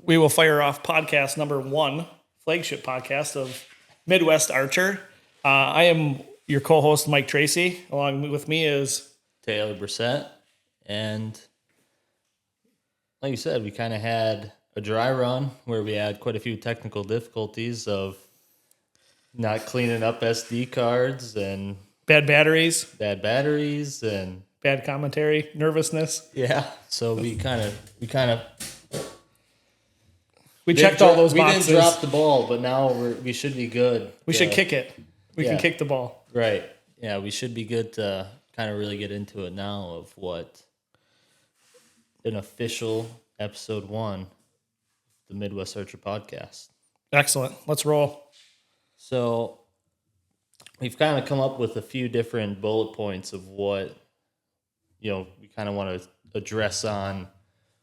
we will fire off podcast number 1, flagship podcast of Midwestarcher. I am your co-host, Mike Tracy. Along with me is Taylor Brissette. And like you said, we kind of had a dry run where we had quite a few technical difficulties of not cleaning up SD cards and bad batteries and bad commentary, nervousness. Yeah, so we checked all those boxes. We didn't drop the ball, but now we should be good. We should kick it. We can kick the ball. Right. Yeah, we should be good to kind of really get into it now of what an official episode 1, the Midwestarcher podcast. Excellent. Let's roll. So we've kind of come up with a few different bullet points of what, we kind of want to address on,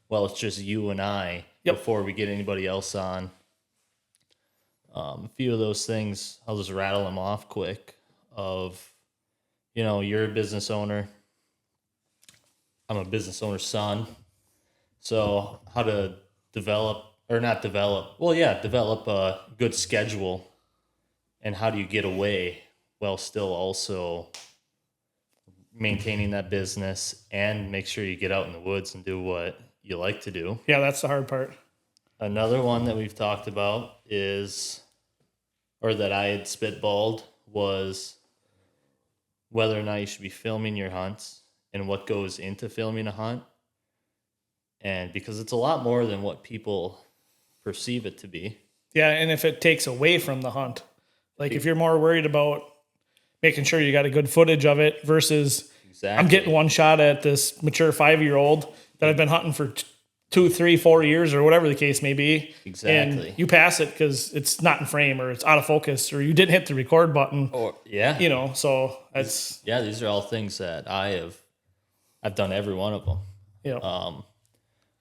well, it's just you and I before we get anybody else on. A few of those things, I'll just rattle them off quick of, you're a business owner. I'm a business owner's son. So how to develop a good schedule, and how do you get away while still also maintaining that business and make sure you get out in the woods and do what you like to do. Yeah, that's the hard part. Another one that we've talked about that I had spitballed, was whether or not you should be filming your hunts and what goes into filming a hunt. And because it's a lot more than what people perceive it to be. Yeah, and if it takes away from the hunt. Like if you're more worried about making sure you got a good footage of it versus I'm getting one shot at this mature 5-year-old that I've been hunting for 2, 3, 4 years or whatever the case may be. Exactly. And you pass it because it's not in frame or it's out of focus or you didn't hit the record button. So it's... Yeah, these are all things that I've done every one of them. Yeah.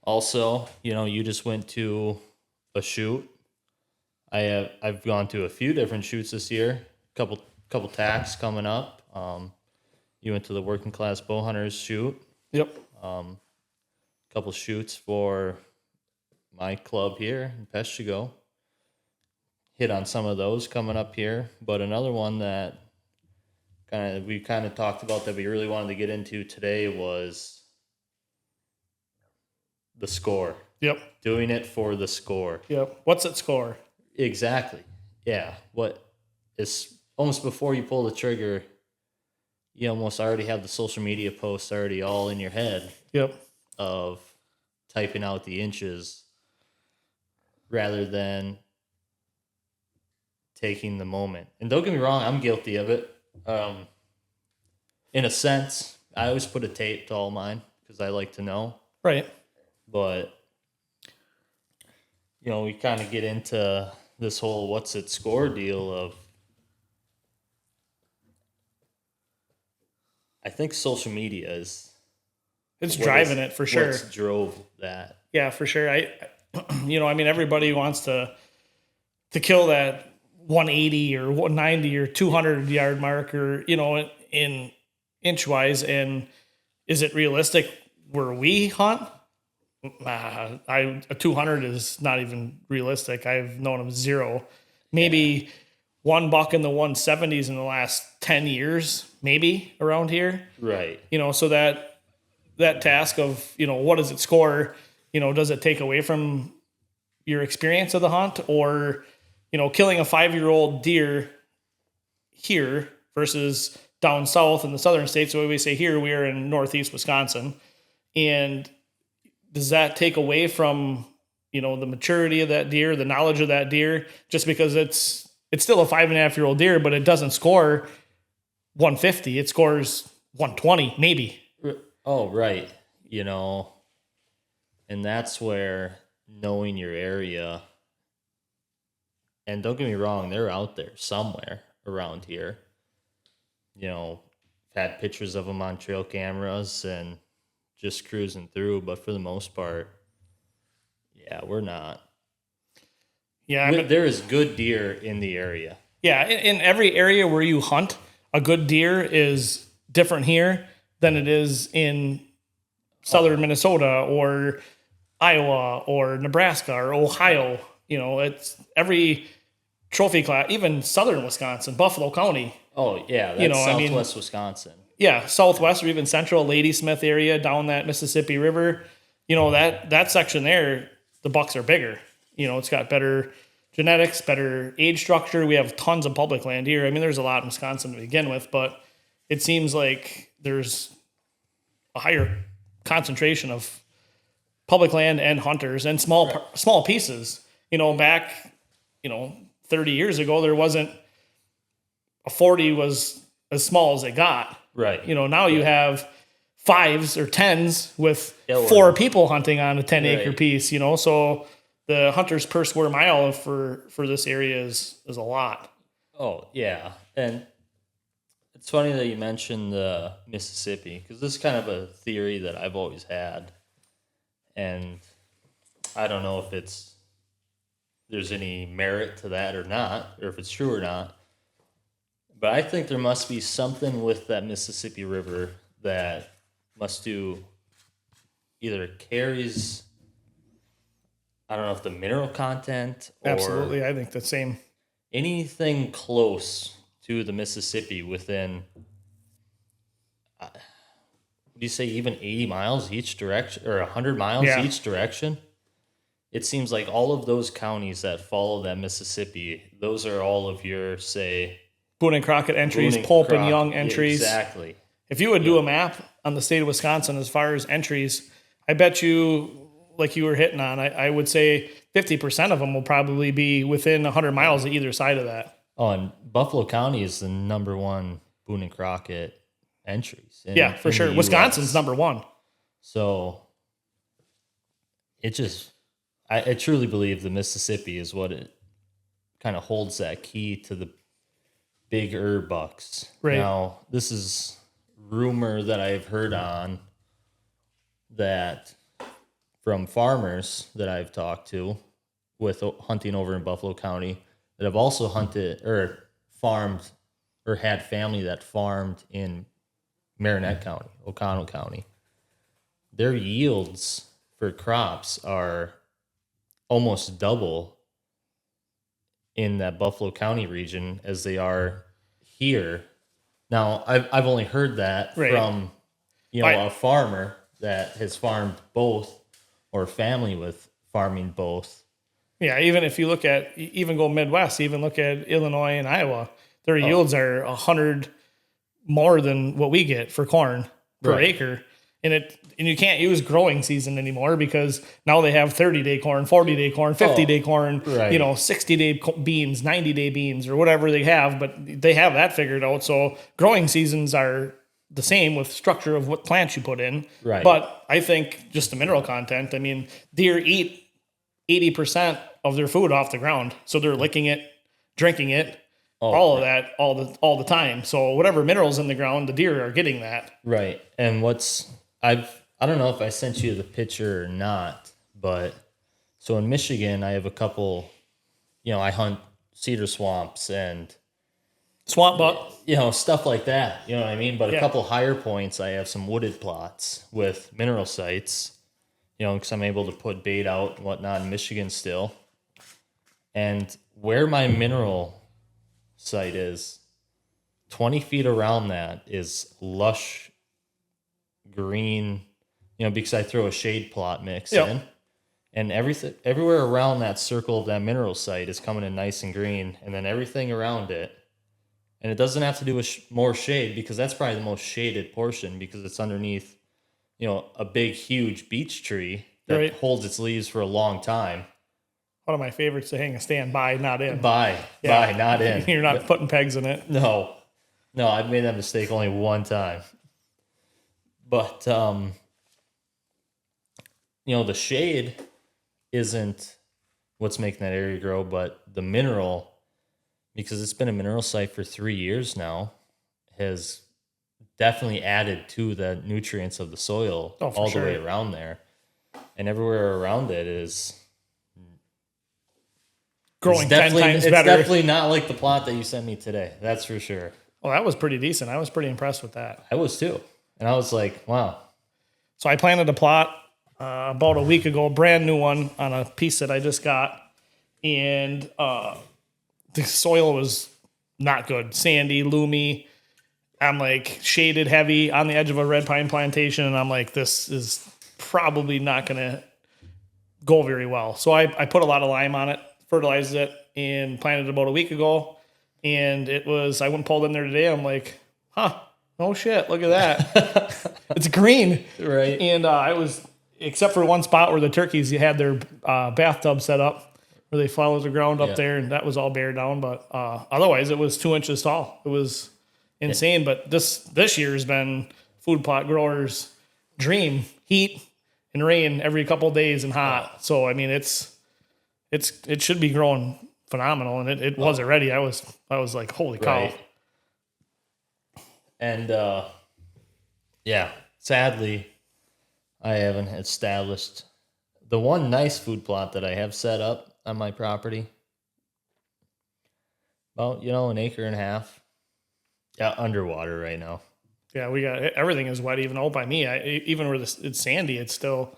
Also, you just went to a shoot. I've gone to a few different shoots this year. Couple tacks coming up. You went to the Working Class Bow Hunters shoot. Yep. Couple shoots for my club here in Peshtigo. Hit on some of those coming up here, but another one that we kind of talked about that we really wanted to get into today was the score. Yep. Doing it for the score. Yep. What's it score? Exactly. Yeah. What is almost before you pull the trigger, you almost already have the social media posts already all in your head. Yep. Of typing out the inches rather than taking the moment. And don't get me wrong, I'm guilty of it. In a sense, I always put a tape to all mine because I like to know. Right. But, we kind of get into this whole what's it score deal of, I think social media is... It's driving it for sure. What's drove that? Yeah, for sure. Everybody wants to kill that 180 or 190 or 200 yard mark or, in inch wise. And is it realistic where we hunt? A 200 is not even realistic. I've known them 0. Maybe one buck in the 170s in the last 10 years, maybe around here. Right. So that task of, what does it score? Does it take away from your experience of the hunt or, killing a 5-year-old deer here versus down south in the southern states? The way we say here, we are in northeast Wisconsin. And does that take away from, the maturity of that deer, the knowledge of that deer, just because it's still a 5.5-year-old deer, but it doesn't score 150. It scores 120, maybe. Oh, right. And that's where knowing your area, and don't get me wrong, they're out there somewhere around here. Had pictures of them on trail cameras and just cruising through, but for the most part, yeah, we're not. Yeah, there is good deer in the area. Yeah, in every area where you hunt, a good deer is different here than it is in southern Minnesota or Iowa or Nebraska or Ohio. It's every trophy class, even southern Wisconsin, Buffalo County. Oh, yeah, that's Southwest Wisconsin. Yeah, Southwest or even Central Ladysmith area down that Mississippi River. That section there, the bucks are bigger. It's got better genetics, better age structure. We have tons of public land here. I mean, there's a lot in Wisconsin to begin with, but it seems like there's a higher concentration of public land and hunters and small pieces. Back 30 years ago, there wasn't a 40 was as small as it got. Right. Now you have 5s or 10s with 4 people hunting on a 10-acre piece. So the hunters per square mile for this area is a lot. Oh, yeah. And it's funny that you mentioned the Mississippi, because this is kind of a theory that I've always had. And I don't know if there's any merit to that or not, or if it's true or not. But I think there must be something with that Mississippi River that must do either carries, I don't know if the mineral content or Absolutely, I think the same. Anything close to the Mississippi within, would you say even 80 miles each direction or 100 miles each direction? It seems like all of those counties that follow that Mississippi, those are all of your, say, Boone and Crockett entries, Pope and Young entries. Exactly. If you would do a map on the state of Wisconsin as far as entries, I bet you, like you were hitting on, I would say 50% of them will probably be within 100 miles of either side of that. Oh, and Buffalo County is the number one Boone and Crockett entries. For sure. Wisconsin's number one. So I truly believe the Mississippi is what it kind of holds that key to the bigger bucks. Right. Now, this is rumor that I've heard on that from farmers that I've talked to with hunting over in Buffalo County that have also hunted or farmed or had family that farmed in Marinette County, Oconto County. Their yields for crops are almost double in that Buffalo County region as they are here. Now, I've only heard that from a farmer that has farmed both or family with farming both. Yeah, even if you look at, even go Midwest, even look at Illinois and Iowa, their yields are 100 more than what we get for corn per acre. And you can't use growing season anymore because now they have 30-day corn, 40-day corn, 50-day corn, 60-day beans, 90-day beans, or whatever they have, but they have that figured out. So growing seasons are the same with structure of what plants you put in. Right. But I think just the mineral content, I mean, deer eat 80% of their food off the ground. So they're licking it, drinking it, all of that all the time. So whatever minerals in the ground, the deer are getting that. Right. And I don't know if I sent you the picture or not, but so in Michigan, I have a couple, I hunt cedar swamps and swamp buck, stuff like that. You know what I mean? But a couple higher points, I have some wooded plots with mineral sites, because I'm able to put bait out and whatnot in Michigan still. And where my mineral site is, 20 feet around that is lush green, because I throw a shade plot mix in, and everywhere around that circle of that mineral site is coming in nice and green, and then everything around it, and it doesn't have to do with more shade because that's probably the most shaded portion because it's underneath, a big, huge beech tree that holds its leaves for a long time. One of my favorites to hang a stand by, not in. By, not in. You're not putting pegs in it. No, I've made that mistake only one time. But, the shade isn't what's making that area grow, but the mineral, because it's been a mineral site for 3 years now, has definitely added to the nutrients of the soil all the way around there. And everywhere around it is growing 10 times better. It's definitely not like the plot that you sent me today. That's for sure. Well, that was pretty decent. I was pretty impressed with that. I was too. And I was like, wow. So I planted a plot about a week ago, brand new one on a piece that I just got. And the soil was not good. Sandy, loomy. I'm like shaded heavy on the edge of a red pine plantation. And I'm like, this is probably not going to go very well. So I put a lot of lime on it, fertilized it, and planted it about a week ago. And I went and pulled in there today. I'm like, oh shit, look at that. It's green. Right. And I was, except for one spot where the turkeys had their bathtub set up where they follow the ground up there, and that was all bare down. But otherwise, it was 2 inches tall. It was insane. But this year has been food plot growers' dream. Heat and rain every couple of days and hot. So I mean, it should be growing phenomenal, and it was already. I was like, holy cow. Right. And sadly, I haven't established the one nice food plot that I have set up on my property. About, an acre and a half. Yeah, underwater right now. Yeah, we got everything is wet, even out by me. Even where it's sandy, it's still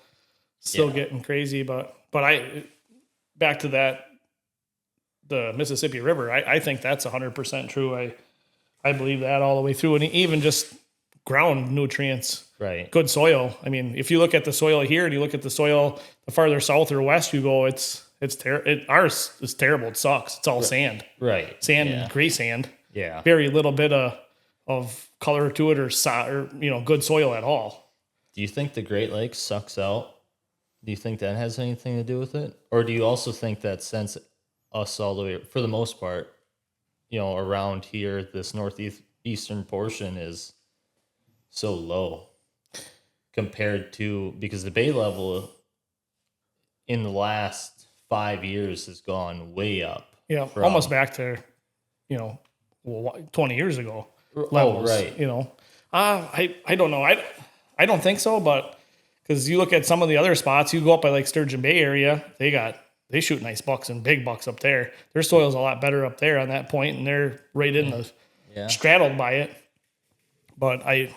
getting crazy. But back to that, the Mississippi River. I think that's 100% true. I believe that all the way through, and even just ground nutrients, right? Good soil. I mean, if you look at the soil here and you look at the soil the farther south or west you go, ours is terrible. It sucks. It's all sand, right? Sand, gray sand. Yeah, very little bit of color to it or good soil at all. Do you think the Great Lakes sucks out? Do you think that has anything to do with it? Or do you also think that since us all the way, for the most part, around here, this northeastern portion is so low compared to, because the bay level in the last 5 years has gone way up. Yeah, almost back to, 20 years ago levels. Oh, right. I don't know. I don't think so, but because you look at some of the other spots, you go up by like Sturgeon Bay area, they shoot nice bucks and big bucks up there. Their soil's a lot better up there on that point, and they're right in the straddled by it. But I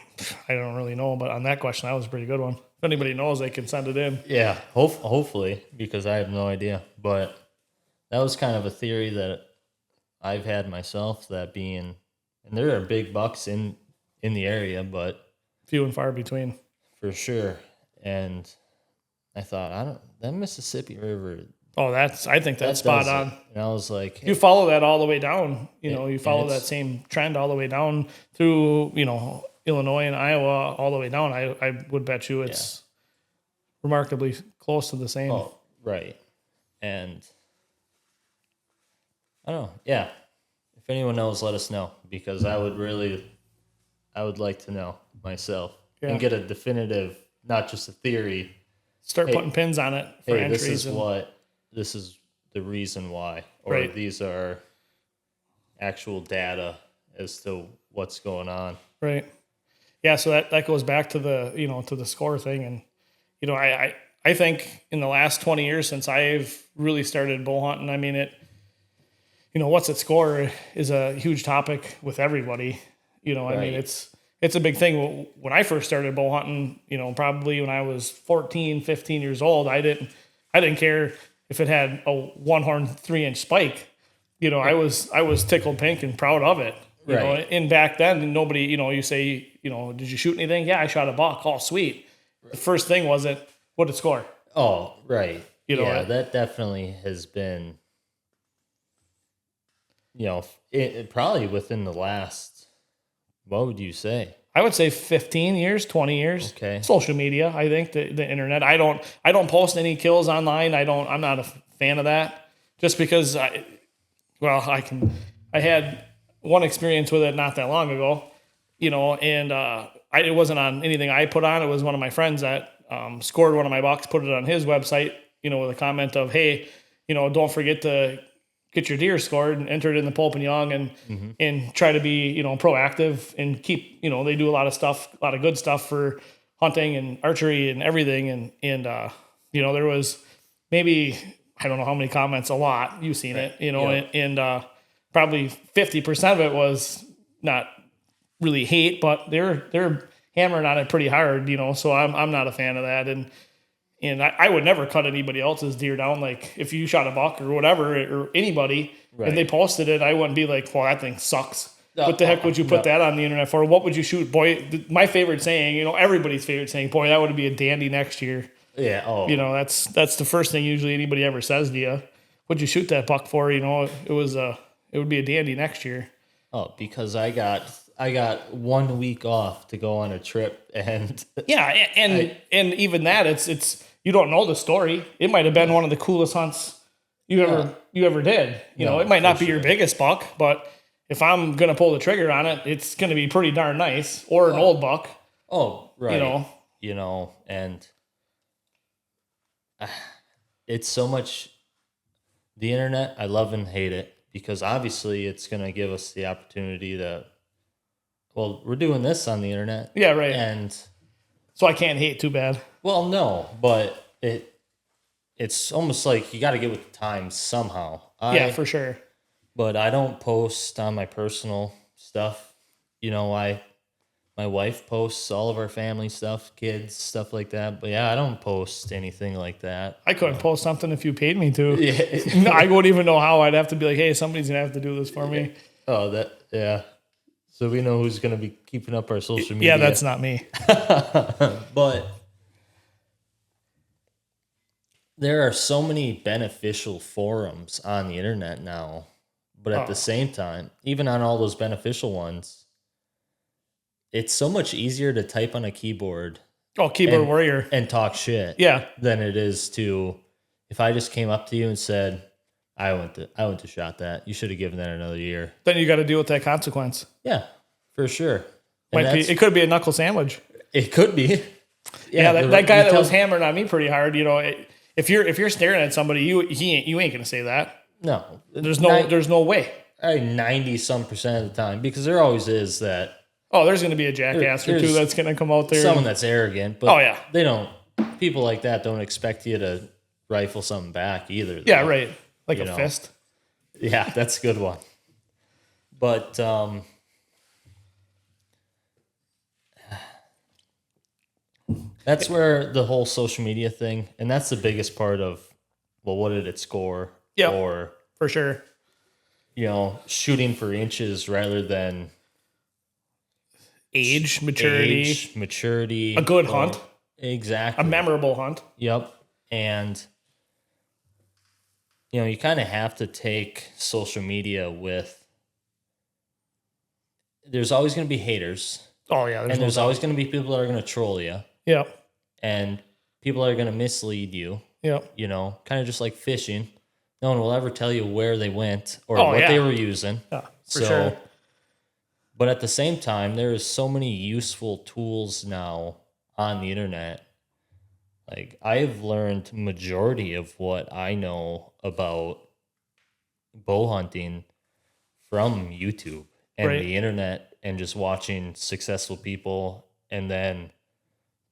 don't really know. But on that question, that was a pretty good one. If anybody knows, they can send it in. Yeah, hopefully, because I have no idea. But that was kind of a theory that I've had myself, that being, and there are big bucks in the area, but few and far between. For sure. And I thought, that Mississippi River. Oh, I think that's spot on. And I was like, hey, you follow that all the way down. You follow that same trend all the way down through, Illinois and Iowa all the way down. I would bet you it's remarkably close to the same. Oh, right. And I don't know. Yeah. If anyone knows, let us know, because I would like to know myself and get a definitive, not just a theory. Start putting pins on it for entries. This is the reason why, or these are actual data as to what's going on. Right. Yeah. So that goes back to the, to the score thing. And, I think in the last 20 years since I've really started bow hunting, I mean, what's at score is a huge topic with everybody. I mean, it's a big thing. When I first started bow hunting, probably when I was 14, 15 years old, I didn't care if it had a 1-horn 3-inch spike. I was tickled pink and proud of it. You know, and back then nobody, you say, did you shoot anything? Yeah, I shot a buck. Oh, sweet. The first thing wasn't, what did it score? Oh, right. That definitely has been, it probably within the last, what would you say? I would say 15 years, 20 years. Okay. Social media, I think the internet. I don't post any kills online. I'm not a fan of that, just because I had one experience with it not that long ago, and it wasn't on anything I put on. It was one of my friends that scored one of my bucks, put it on his website, with a comment of, hey, don't forget to get your deer scored and enter it in the Pope and Young and try to be, proactive and keep, they do a lot of good stuff for hunting and archery and everything. And there was maybe, I don't know how many comments, a lot, you've seen it, and probably 50% of it was not really hate, but they're hammering on it pretty hard, so I'm not a fan of that. And I would never cut anybody else's deer down. Like if you shot a buck or whatever, or anybody, and they posted it, I wouldn't be like, well, that thing sucks. What the heck would you put that on the internet for? What would you shoot? Boy, my favorite saying, everybody's favorite saying, boy, that would be a dandy next year. Yeah. Oh, that's the first thing usually anybody ever says to you. What'd you shoot that buck for? It would be a dandy next year. Oh, because I got 1 week off to go on a trip, and yeah, and even that, it's you don't know the story. It might have been one of the coolest hunts you ever did. It might not be your biggest buck, but if I'm gonna pull the trigger on it, it's gonna be pretty darn nice, or an old buck. Oh, right. And it's so much. The internet, I love and hate it, because obviously it's gonna give us the opportunity to. Well, we're doing this on the internet. Yeah, right. And so I can't hate too bad. Well, no, but it's almost like you got to get with the times somehow. Yeah, for sure. But I don't post on my personal stuff. My wife posts all of our family stuff, kids, stuff like that. But yeah, I don't post anything like that. I couldn't post something if you paid me to. Yeah. I wouldn't even know how. I'd have to be like, hey, somebody's going to have to do this for me. Oh, yeah. So we know who's going to be keeping up our social media. Yeah, that's not me. But there are so many beneficial forums on the internet now. But at the same time, even on all those beneficial ones, it's so much easier to type on a keyboard. Oh, keyboard warrior. And talk shit. Yeah. Than it is to, if I just came up to you and said, I went to shot that. You should have given that another year. Then you got to deal with that consequence. Yeah, for sure. It could be a knuckle sandwich. It could be. Yeah, that guy that was hammering on me pretty hard. If you're staring at somebody, you ain't gonna say that. No, there's no way. 90% of the time, because there always is that. Oh, there's gonna be a jackass or two that's gonna come out there. Someone that's arrogant, but they don't. People like that don't expect you to rifle something back either. Yeah, right. Like a fist. Yeah, that's a good one. But that's where the whole social media thing, and that's the biggest part of, well, what did it score? Yeah, or for sure. Shooting for inches rather than age, maturity, a good hunt. Exactly. A memorable hunt. Yep. And you kind of have to take social media with. There's always going to be haters. Oh yeah, there's always going to be people that are going to troll you. Yeah. And people are going to mislead you. Yeah. Kind of just like fishing. No one will ever tell you where they went or what they were using. Yeah, for sure. But at the same time, there is so many useful tools now on the internet. Like, I've learned majority of what I know about bow hunting from YouTube and the internet, and just watching successful people, and then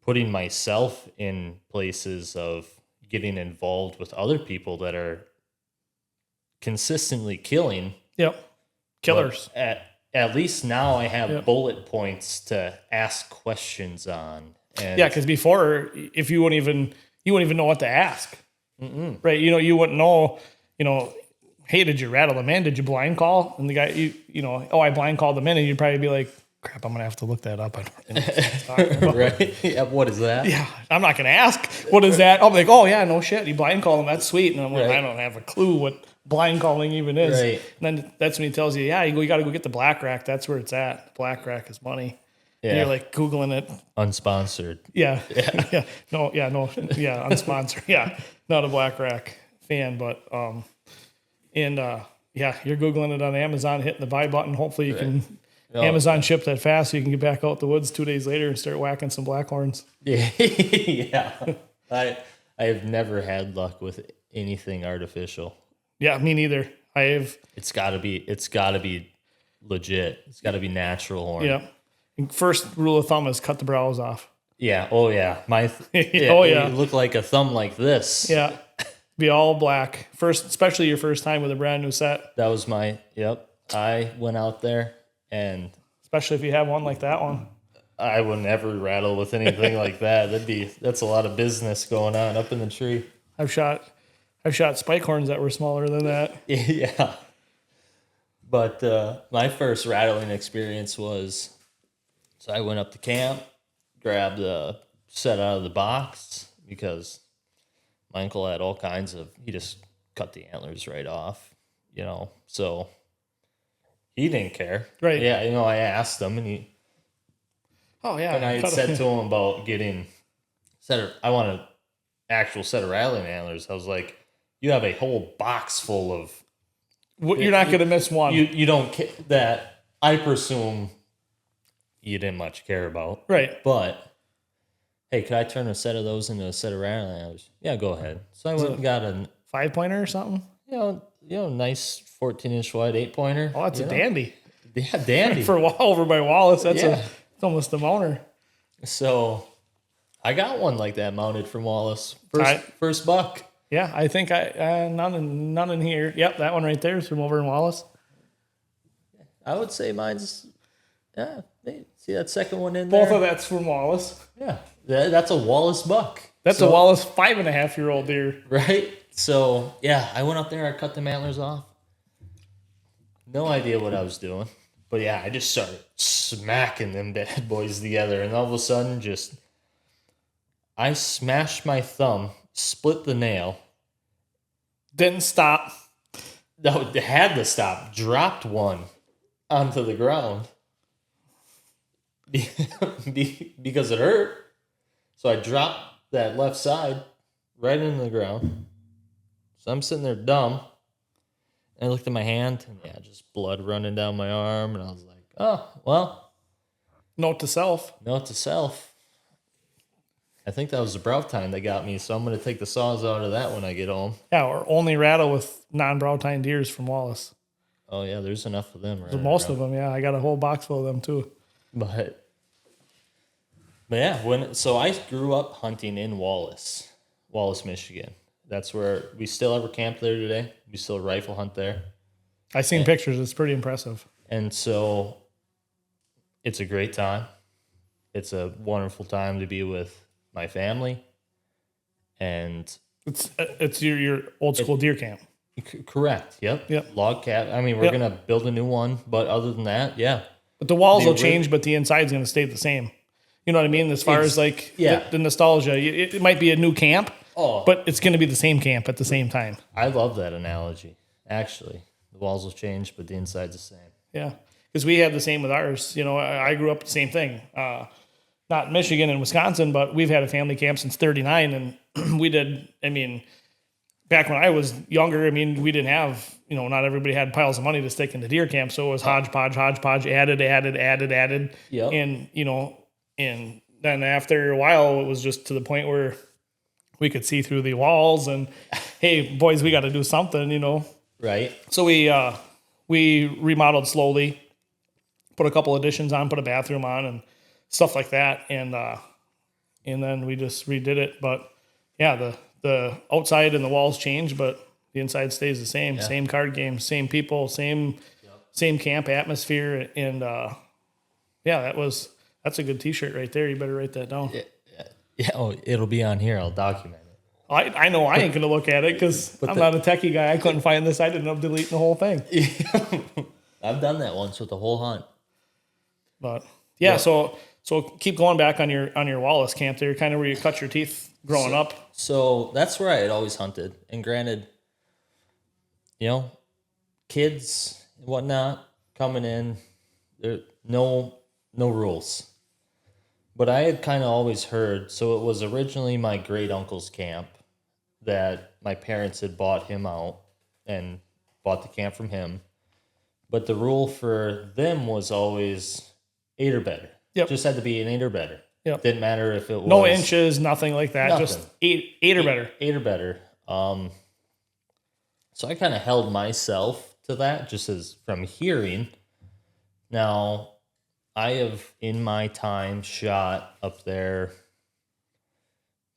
putting myself in places of getting involved with other people that are consistently killing. Yep. Killers. At least now I have bullet points to ask questions on. And because before, if you wouldn't even know what to ask. Mm-mm. Right? You wouldn't know, hey, did you rattle them in? Did you blind call? And the guy, I blind called them in, and you'd probably be like, crap, I'm going to have to look that up. I don't really know what he's talking about. Right? Yeah, what is that? Yeah, I'm not going to ask, what is that? I'll be like, oh, yeah, no shit. You blind call them. That's sweet. And I'm like, I don't have a clue what blind calling even is. Right. And then that's when he tells you, you got to go get the black rack. That's where it's at. The black rack is money. Yeah. And you're like Googling it. Unsponsored. Yeah. No, unsponsored. Yeah. Not a black rack fan, but, you're Googling it on Amazon, hitting the buy button. Hopefully you can... Amazon shipped that fast so you can get back out the woods 2 days later and start whacking some blackhorns. Yeah. I have never had luck with anything artificial. Yeah, me neither. It's gotta be legit. It's gotta be natural horn. Yeah. First rule of thumb is cut the brows off. Yeah. Oh yeah. It looked like a thumb like this. Yeah. Be all black. Especially your first time with a brand new set. That was I went out there. And especially if you have one like that one. I would never rattle with anything like that. That's a lot of business going on up in the tree. I've shot spike horns that were smaller than that. Yeah. But my first rattling experience was, so I went up to camp, grabbed a set out of the box because my uncle had all kinds of, he just cut the antlers right off, so he didn't care. Right. Yeah, I asked him and Oh yeah. I had said to him about getting I want an actual set of rattling antlers. I was like, you have a whole box full of. You're not going to miss one. You don't that I presume you didn't much care about. Right. But hey, could I turn a set of those into a set of rattling antlers? Yeah, go ahead. So I went and got a 5-pointer or something. Nice 14-inch wide 8-pointer. Oh, that's a dandy. Yeah, dandy. For over by Wallace, it's almost a mounter. So I got one like that mounted from Wallace. First buck. Yeah, I think none in here. Yep, that one right there is from over in Wallace. I would say mine's, see that second one in there? Both of that's from Wallace. Yeah, that's a Wallace buck. That's a Wallace 5.5-year-old deer. Right? So, yeah, I went up there, I cut the antlers off. No idea what I was doing. But yeah, I just started smacking them bad boys together. And all of a sudden, I smashed my thumb, split the nail. Didn't stop. No, it had to stop. Dropped one onto the ground. Because it hurt. So I dropped that left side right into the ground. So I'm sitting there dumb. And I looked at my hand, and just blood running down my arm. And I was like, oh, well. Note to self. I think that was the brow tine that got me, so I'm going to take the saws out of that when I get home. Yeah, or only rattle with non-brow tine deers from Wallace. Oh, yeah, there's enough of them. Right? Most of them, yeah. I got a whole box full of them, too. But yeah, so I grew up hunting in Wallace, Michigan. That's where we still ever camp there today. We still rifle hunt there. I've seen pictures. It's pretty impressive. And so it's a great time. It's a wonderful time to be with my family. And it's your old school deer camp. Correct. Yep. Log cabin. I mean, we're going to build a new one, but other than that, yeah. But the walls will change, but the inside's going to stay the same. You know what I mean? As far as like the nostalgia, it might be a new camp, but it's going to be the same camp at the same time. I love that analogy. Actually, the walls will change, but the inside's the same. Yeah, because we had the same with ours. I grew up the same thing. Not in Michigan and Wisconsin, but we've had a family camp since '39, and we did. I mean, back when I was younger, we didn't have. Not everybody had piles of money to stick into deer camp, so it was hodgepodge, added. Yep. And then after a while, it was just to the point where we could see through the walls and, hey, boys, we got to do something, Right. So we remodeled slowly, put a couple additions on, put a bathroom on and stuff like that. And then we just redid it. But yeah, the outside and the walls change, but the inside stays the same. Yeah. Same card game, same people, same camp atmosphere. And that's a good T-shirt right there. You better write that down. Yeah. Oh, it'll be on here. I'll document it. I know I ain't going to look at it because I'm not a techie guy. I couldn't find this. I ended up deleting the whole thing. I've done that once with the whole hunt. But yeah. So keep going back on your Wallace camp there, kind of where you cut your teeth growing up. So that's where I had always hunted. And granted, kids and whatnot coming in, there no rules. But I had kind of always heard, so it was originally my great uncle's camp that my parents had bought him out and bought the camp from him. But the rule for them was always 8 or better. Yep. Just had to be an 8 or better. Yep. Didn't matter if it was... No inches, nothing like that. Nothing. Just 8 or better. 8 or better. So I kind of held myself to that just as from hearing. Now, I have, in my time, shot up there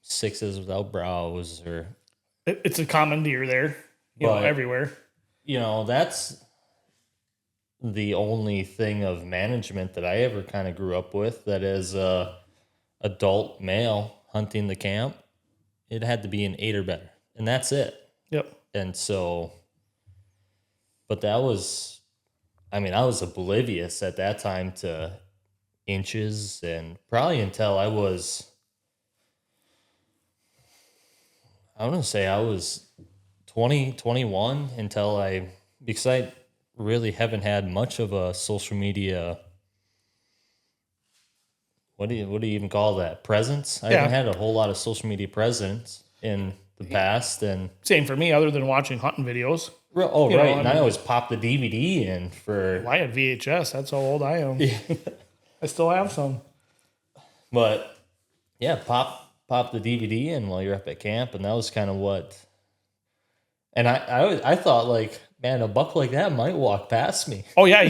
6s without brows or... It's a common deer there, everywhere. That's... the only thing of management that I ever kind of grew up with that is a adult male hunting the camp. It had to be an 8 or better, and that's it. Yep. And so, but that was, I mean, I was oblivious at that time to inches, and probably until I want to say I was 20, 21 until because I really haven't had much of a social media. What do you even call that? Presence? I haven't had a whole lot of social media presence in the past. And same for me, other than watching hunting videos. Oh, right. And I always pop the DVD in for. Well, I had VHS. That's how old I am. I still have some. But yeah, pop the DVD in while you're up at camp, and that was kind of what. And I thought, like, man, a buck like that might walk past me. Oh yeah,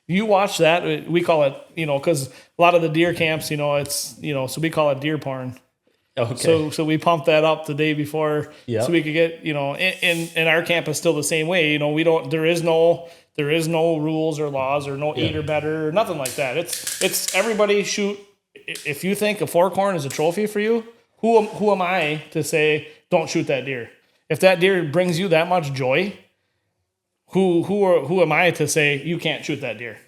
you watch that. We call it, because a lot of the deer camps, it's, so we call it deer porn. Okay. So we pump that up the day before, Yep. so we could get, and our camp is still the same way. There is no rules or laws or no 8 or better or nothing like that. It's everybody shoot. If you think a fork horn is a trophy for you, who am I to say don't shoot that deer? If that deer brings you that much joy, who am I to say you can't shoot that deer?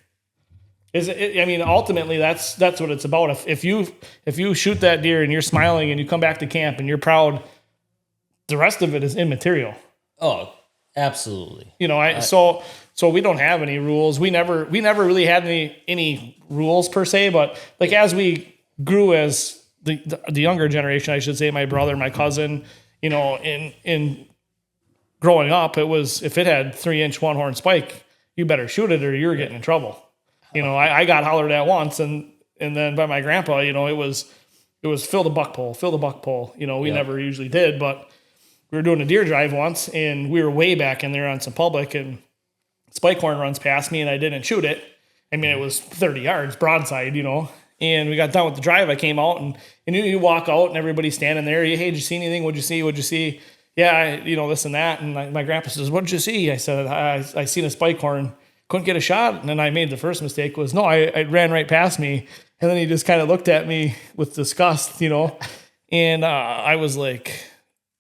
Ultimately that's what it's about. If you shoot that deer and you're smiling and you come back to camp and you're proud, the rest of it is immaterial. Oh, absolutely. So we don't have any rules. We never really had any rules per se, but like as we grew as the younger generation, I should say, my brother, my cousin, in growing up, it was, if it had 3-inch one horn spike, you better shoot it or you're getting in trouble. I got hollered at once and then by my grandpa, it was fill the buck pole. We never usually did, but we were doing a deer drive once and we were way back in there on some public and spike horn runs past me and I didn't shoot it. It was 30 yards broadside, and we got done with the drive. I came out and you walk out and everybody's standing there. Hey, did you see anything? What'd you see? Yeah, this and that. And my grandpa says, what did you see? I said, I seen a spike horn. Couldn't get a shot. And then I made the first mistake was, no, I ran right past me. And then he just kind of looked at me with disgust, and I was like,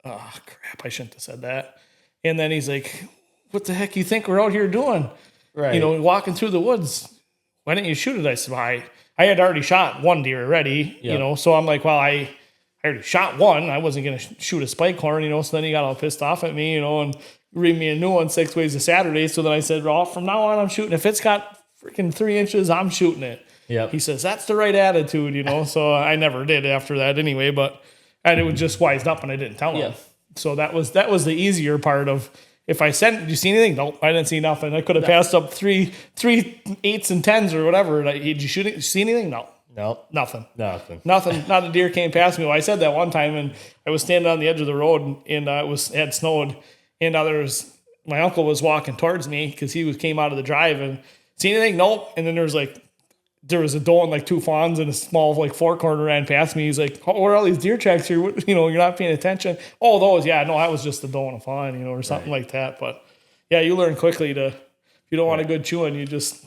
oh, crap, I shouldn't have said that. And then he's like, what the heck you think we're out here doing? Right. Walking through the woods. Why didn't you shoot it? I said, well, I had already shot one deer already, so I'm like, well, I already shot one. I wasn't going to shoot a spike horn, so then he got all pissed off at me, and read me a new one 6 ways to Saturday. So then I said, well, from now on, I'm shooting. If it's got freaking 3 inches, I'm shooting it. Yep. He says, that's the right attitude, So I never did after that anyway, but it was just wised up and I didn't tell him. Yeah. So that was the easier part of, if I said, did you see anything? Nope, I didn't see nothing. I could have passed up three 8s and 10s or whatever. Did you see anything? No. Nope. Nothing. Nothing. Not a deer came past me. Well, I said that one time, and I was standing on the edge of the road, and it had snowed, and my uncle was walking towards me because he came out of the drive and see anything? Nope. And then there was a doe and like 2 fawns and a small like fork horn ran past me. He's like, oh, what are all these deer tracks here? You're not paying attention. Oh, those, yeah, no, that was just a doe and a fawn, or something like that. But yeah, you learn quickly if you don't want a good chewing, you just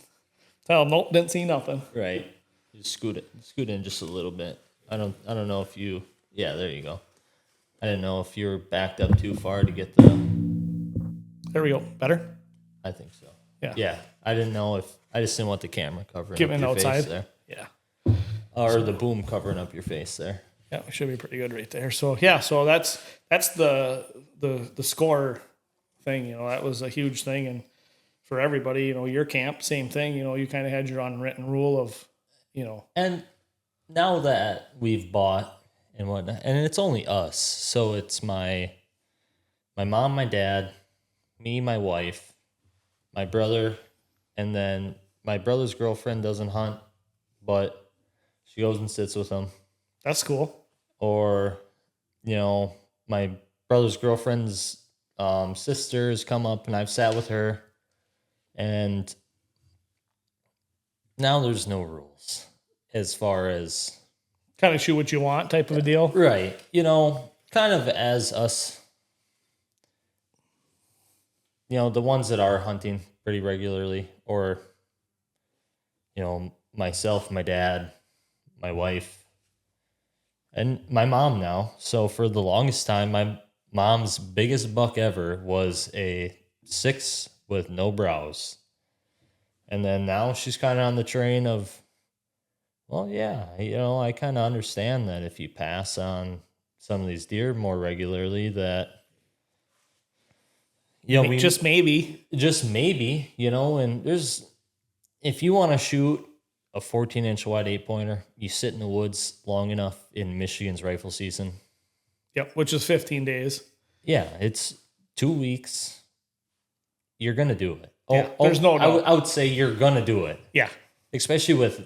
tell them, nope, didn't see nothing. Right. You just scoot in just a little bit. I don't know if yeah, there you go. I didn't know if you were backed up too far to get There we go. Better? I think so. Yeah. Yeah. I didn't know I just didn't want the camera covering Giving up your outside. face there. Yeah. Or the boom covering up your face there. Yeah, it should be pretty good right there. So yeah, so that's the score thing. That was a huge thing, and for everybody, your camp, same thing. You kind of had your unwritten rule of, And now that we've bought and whatnot, and it's only us, so it's my mom, my dad, me, my wife, my brother, and then my brother's girlfriend doesn't hunt, but she goes and sits with him. That's cool. Or, my brother's girlfriend's sister has come up and I've sat with her, and now there's no rules as far as kind of shoot what you want type of a deal. Right. Kind of as us, the ones that are hunting, pretty regularly, or, myself, my dad, my wife, and my mom now. So for the longest time, my mom's biggest buck ever was a 6 with no brows. And then now she's kind of on the train of, well, yeah, I kind of understand that if you pass on some of these deer more regularly, that, just maybe. And if you want to shoot a 14-inch wide 8-pointer, you sit in the woods long enough in Michigan's rifle season. Yep, which is 15 days. Yeah, it's 2 weeks. You're going to do it. There's no doubt. I would say you're going to do it. Yeah. Especially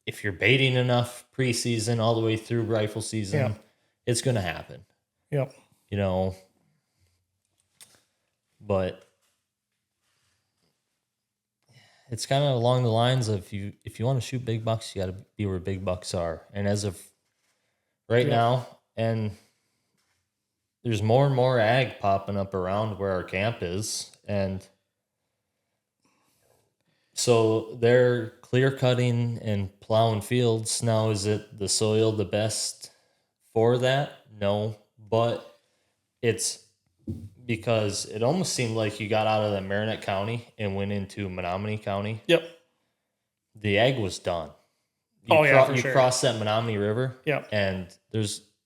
if you're baiting enough preseason all the way through rifle season, it's going to happen. Yep. But it's kind of along the lines of if you want to shoot big bucks, you got to be where big bucks are. And as of right now, and there's more and more ag popping up around where our camp is, and so they're clear cutting and plowing fields. Now, is it the soil the best for that? No, but it's because it almost seemed like you got out of the Marinette County and went into Menominee County. Yep. The ag was done. For you sure. cross that Menominee River. Yep. And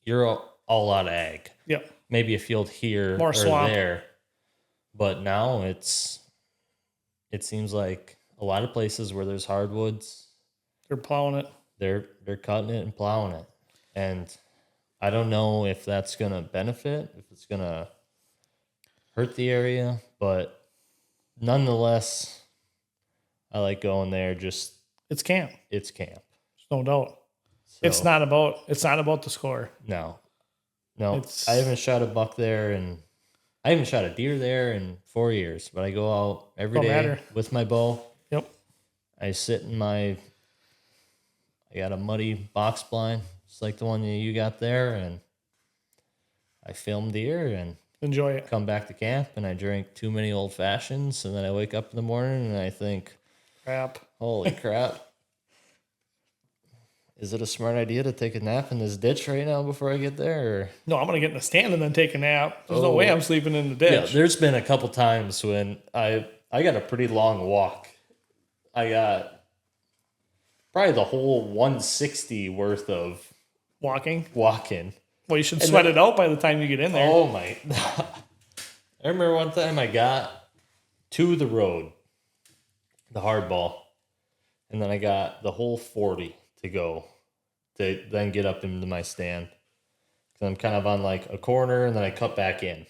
you're all out of ag. Yep. Maybe a field here More or swamp. there. But now it seems like a lot of places where there's hardwoods, They're plowing it. they're cutting it and plowing it. And I don't know if that's going to benefit, if it's going to hurt the area, but nonetheless, I like going there. It's camp. It's camp. There's no doubt. So, It's not about the score. No, I haven't shot a buck there, and I haven't shot a deer there in 4 years. But I go out every day with my bow. Yep. I sit I got a muddy box blind, just like the one that you got there, and I film deer and enjoy it. Come back to camp, and I drink too many old fashions, and then I wake up in the morning and I think, crap. Holy crap. Is it a smart idea to take a nap in this ditch right now before I get there? Or? No, I'm going to get in the stand and then take a nap. There's no way I'm sleeping in the ditch. Yeah, there's been a couple times when I got a pretty long walk. I got probably the whole 160 worth of walking. Well, you should sweat it out by the time you get in there. Oh, my. I remember one time I got to the road, the hardball, and then I got the whole 40 to go to then get up into my stand. Because I'm kind of on like a corner, and then I cut back in.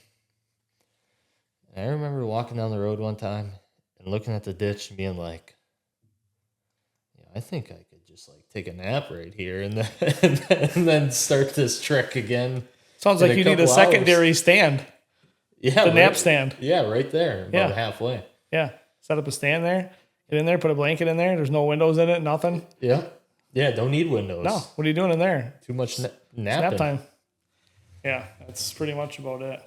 And I remember walking down the road one time and looking at the ditch and being like, I think I could just like take a nap right here and then start this trek again. Sounds like you need a secondary stand. Yeah, the nap stand. Yeah, right there, about halfway. Yeah, set up a stand there. Get in there, put a blanket in there. There's no windows in it, nothing. Yeah, don't need windows. No, what are you doing in there? Too much napping. Nap time. Yeah, that's pretty much about it.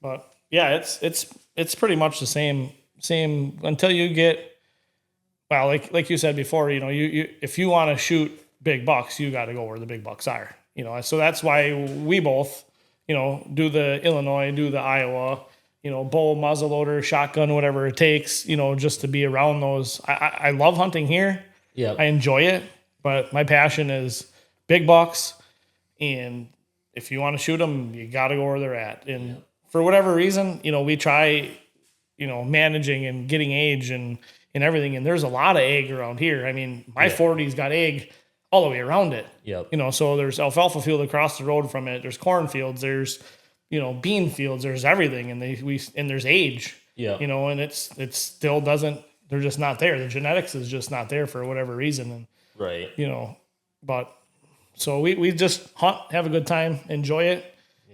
But yeah, it's pretty much the same until you get. Well, like you said before, you if you want to shoot big bucks, you got to go where the big bucks are. So that's why we both, do the Illinois, do the Iowa, bow, muzzleloader, shotgun, whatever it takes, just to be around those. I love hunting here. Yeah, I enjoy it, but my passion is big bucks, and if you want to shoot them, you got to go where they're at. And for whatever reason, we try, managing and getting age and everything. And there's a lot of egg around here. I mean, my 40's got egg all the way around it. Yep. So there's alfalfa field across the road from it. There's cornfields. There's, bean fields. There's everything. And there's age. Yeah. And it's still doesn't. They're just not there. The genetics is just not there for whatever reason. And right. But so we just hunt, have a good time, enjoy it,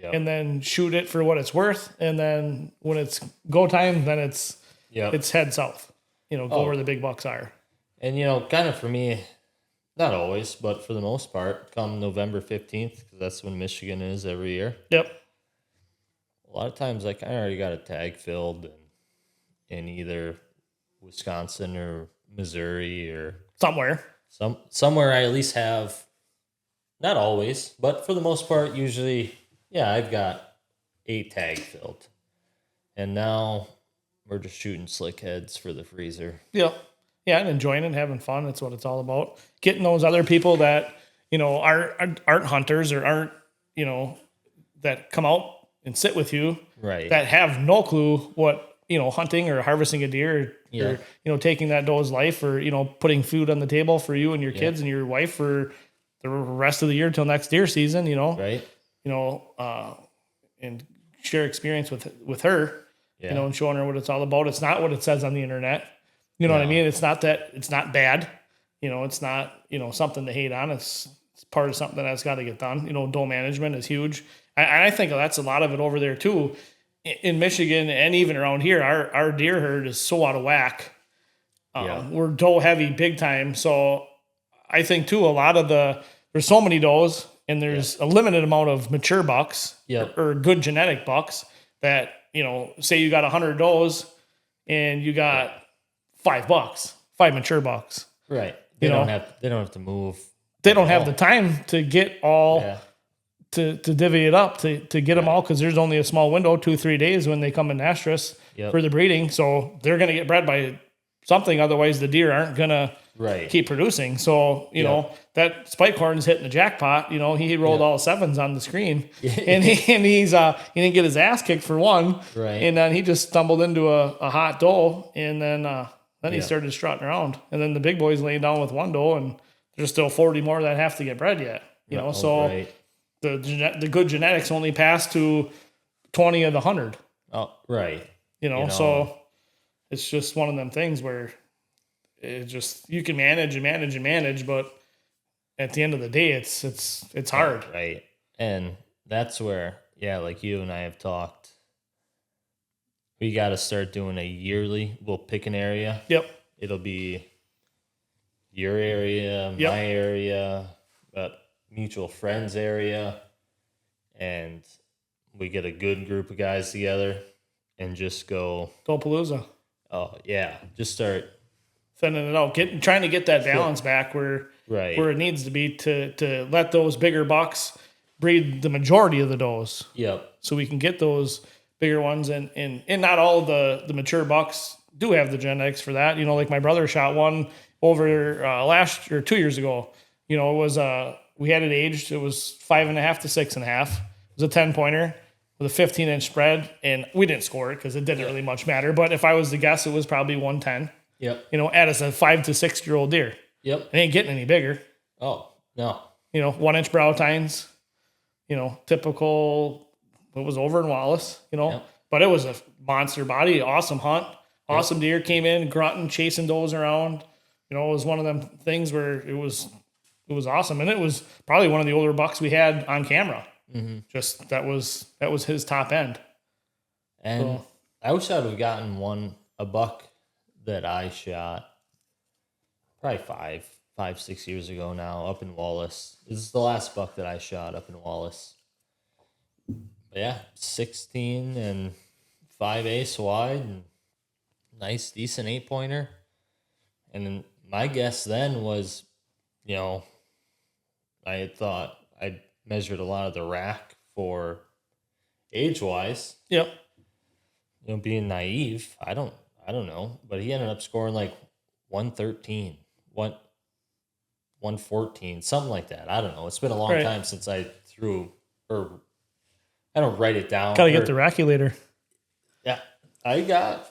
Yep. and then shoot it for what it's worth. And then when it's go time, then it's head south. Go where the big bucks are. And, kind of for me, not always, but for the most part, come November 15th, because that's when Michigan is every year. Yep. A lot of times I kind of already got a tag filled, and, in either Wisconsin or Missouri or Somewhere. somewhere I at least have, not always, but for the most part, usually, yeah, I've got a tag filled. And now we're just shooting slick heads for the freezer. Yeah. Yeah, and enjoying it and having fun. That's what it's all about. Getting those other people that, aren't hunters or aren't, that come out and sit with you Right. that have no clue what, hunting or harvesting a deer or, taking that doe's life or, putting food on the table for you and your kids and your wife for the rest of the year till next deer season, Right. And share experience with her, Yeah. and showing her what it's all about. It's not what it says on the internet. You know what I mean? It's not that it's not bad. It's not, something to hate on. It's part of something that's got to get done. Doe management is huge. And I think that's a lot of it over there too. In Michigan and even around here, our deer herd is so out of whack. We're doe heavy big time. So I think too, a lot of there's so many does and there's a limited amount of mature bucks or good genetic bucks that, say you got 100 does and you got 5 mature bucks. Right. They don't have to move. They don't have the time to get all to divvy it up to get them all, because there's only a small window, 2-3 days when they come in estrus for the breeding. So they're going to get bred by something. Otherwise, the deer aren't going to keep producing. So, you know, that spike horn's hitting the jackpot. He rolled all 7s on the screen and he didn't get his ass kicked for one. Right. And then he just stumbled into a hot doe, and then he started strutting around. And then the big boy's laying down with one doe, and there's still 40 more that have to get bred yet. The good genetics only pass to 20 of the 100. Oh, right. So it's just one of them things where it just, you can manage and manage and manage, but at the end of the day, it's hard. Right. And that's where, like you and I have talked, we got to start doing a yearly, we'll pick an area. Yep. It'll be your area, my area, mutual friends area, and we get a good group of guys together and just go Doepalooza. Oh yeah, just start sending it out, trying to get that balance back where it needs to be to let those bigger bucks breed the majority of the does. Yep. So we can get those bigger ones, and not all of the mature bucks do have the genetics for that. Like my brother shot one over last or 2 years ago. It was we had it aged. It was 5.5 to 6.5. It was a 10-pointer with a 15-inch spread, and we didn't score it because it didn't really much matter. But if I was to guess, it was probably 110. Yep. At as a 5 to 6 year old deer. Yep. It ain't getting any bigger. Oh no. 1-inch brow tines. Typical. It was over in Wallace. But it was a monster body, awesome hunt, awesome deer. Came in grunting, chasing does around. It was one of them things where it was awesome, and it was probably one of the older bucks we had on camera. Mm-hmm. Just that was his top end. And I wish I'd have gotten a buck that I shot probably 5-6 years ago now up in Wallace. This is the last buck that I shot up in Wallace. But 16 and 5/8 wide, and nice, decent 8-pointer. And then my guess then was, I had thought I'd measured a lot of the rack for age-wise. Yep. Being naive, I don't know, but he ended up scoring like 113, 114, something like that. I don't know. It's been a long time since I I don't write it down. Gotta get the rackulator. Yeah, I got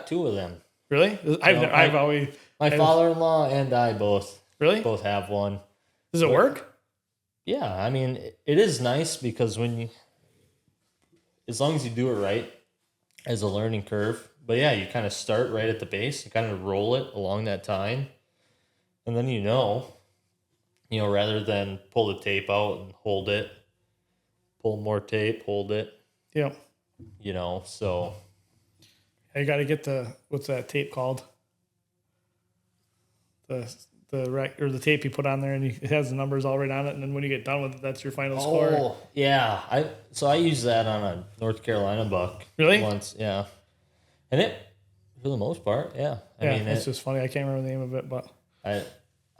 2 of them. Really? I've always my father-in-law and I both have one. Does it work? Yeah, I mean, it is nice because as long as you do it right, as a learning curve. But you kind of start right at the base, you kind of roll it along that tine, and then rather than pull the tape out and hold it, pull more tape, hold it. Yep. So you got to get what's that tape called? The tape you put on there, and it has the numbers all right on it, and then when you get done with it, that's your final score. Oh, yeah. I used that on a North Carolina buck. Really? Once, yeah. And For the most part, yeah. It's just funny. I can't remember the name of it, but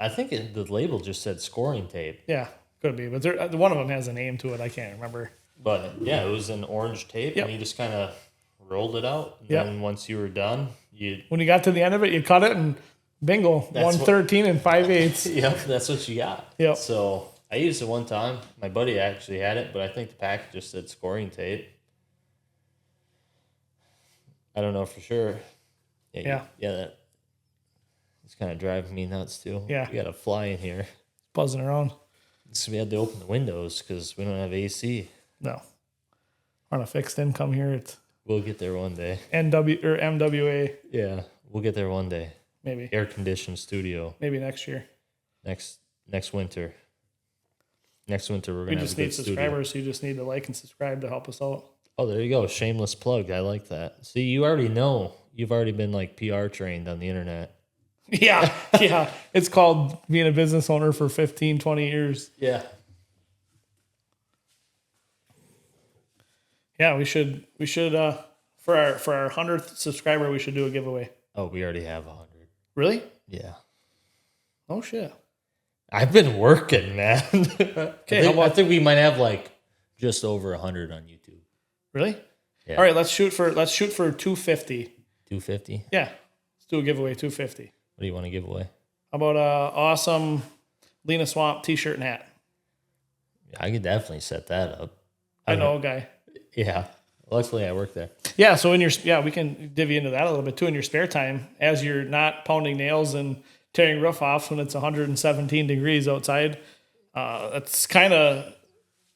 I think the label just said scoring tape. yeah, could be. But one of them has a name to it. I can't remember. But yeah, it was an orange tape, and you just kind of rolled it out. And then once you were done, when you got to the end of it, you cut it and bingo, 113 and 5/8. Yep, that's what you got. Yep. So I used it one time. My buddy actually had it, but I think the package just said scoring tape. I don't know for sure. Yeah. That it's kind of driving me nuts too. Yeah. We got a fly in here. Buzzing around. So we had to open the windows because we don't have AC. No. On a fixed income here, We'll get there one day. MWA. Yeah, we'll get there one day. Maybe. Air conditioned studio. Maybe next year. Next winter. Next winter we're gonna. We just need subscribers, so you just need to like and subscribe to help us out. Oh, there you go. Shameless plug. I like that. See, you already know. You've already been like PR trained on the internet. Yeah. It's called being a business owner for 15, 20 years. Yeah. Yeah, we should for our 100th subscriber, we should do a giveaway. Oh, we already have 100. Really? Yeah. Oh shit. I've been working, man. Okay, I think we might have like just over 100 on YouTube. Really? Yeah. All right, let's shoot for 250. 250? Yeah. Let's do a giveaway 250. What do you want to give away? How about a awesome Lena Swamp t-shirt and hat? I could definitely set that up. I know a guy. Yeah. Luckily, I work there. Yeah, so we can divvy into that a little bit too in your spare time as you're not pounding nails and tearing roof off when it's 117 degrees outside. That's kind of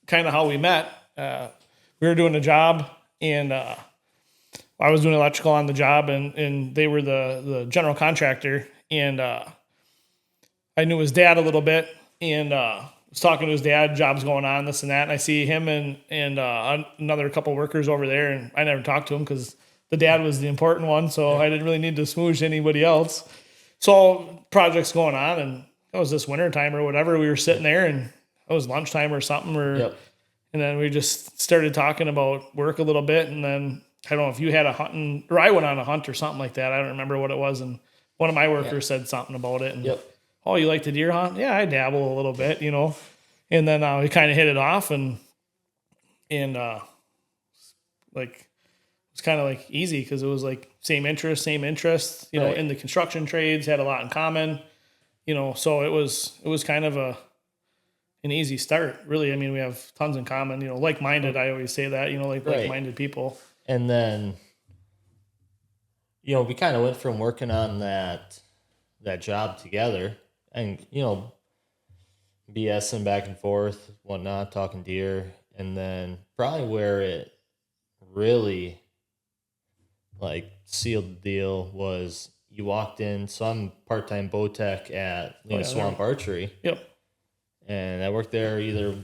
how we met. We were doing a job, and I was doing electrical on the job, and they were the general contractor, and I knew his dad a little bit, and was talking to his dad, job's going on, this and that, and I see him and another couple workers over there, and I never talked to him because the dad was the important one, so I didn't really need to smooch anybody else. So project's going on, and it was this winter time or whatever. We were sitting there, and it was lunchtime or something, and then we just started talking about work a little bit, and then I don't know if you had a hunting, or I went on a hunt or something like that. I don't remember what it was, and one of my workers said something about it, and oh, you like to deer hunt? Yeah, I dabble a little bit, and then we kind of hit it off, and like it's kind of like easy because it was like same interest, in the construction trades, had a lot in common, so it was kind of an easy start, really. I mean, we have tons in common, like-minded. I always say that, like-minded people. And then, we kind of went from working on that job together and, BSing back and forth, whatnot, talking deer. And then probably where it really sealed the deal was you walked in. So I'm part-time bow tech at Lena Swamp Archery. Yep. And I worked there either,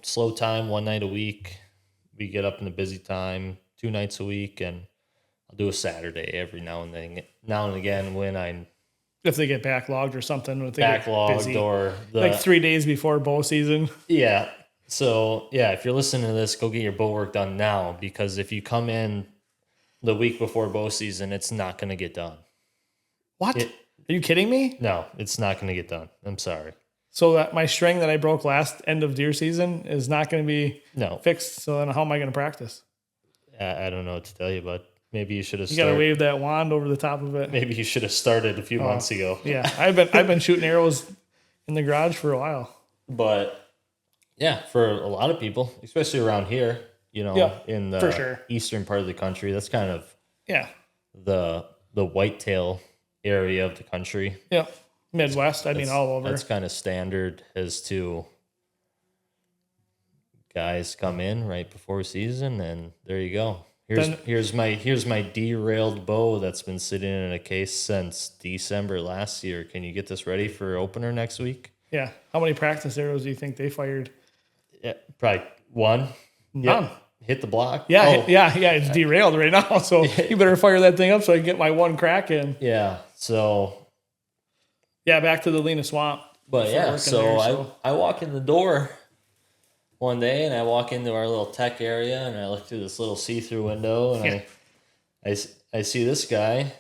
slow time, one night a week. We get up in the busy time, 2 nights a week, and I'll do a Saturday every now and again when I'm if they get backlogged or something. If they backlogged get busy, or like 3 days before bow season. Yeah. So if you're listening to this, go get your bow work done now, because if you come in the week before bow season, it's not going to get done. What? Are you kidding me? No, it's not going to get done. I'm sorry. So that my string that I broke last end of deer season is not going to be fixed. So then how am I going to practice? I don't know what to tell you, but maybe you should have. You got to wave that wand over the top of it. Maybe you should have started a few months ago. Yeah, I've been shooting arrows in the garage for a while. But for a lot of people, especially around here, in the eastern part of the country, that's kind of the whitetail area of the country. Yeah. Midwest, I mean, all over. That's kind of standard as to guys come in right before season, and there you go. Here's my derailed bow that's been sitting in a case since December last year. Can you get this ready for opener next week? Yeah. How many practice arrows do you think they fired? Yeah, probably one. None. Yep. Hit the block. Yeah, it's derailed right now, so you better fire that thing up so I can get my one crack in. Yeah. So. Yeah, back to the Lena Swamp. But I walk in the door one day, and I walk into our little tech area, and I look through this little see-through window, and I see this guy.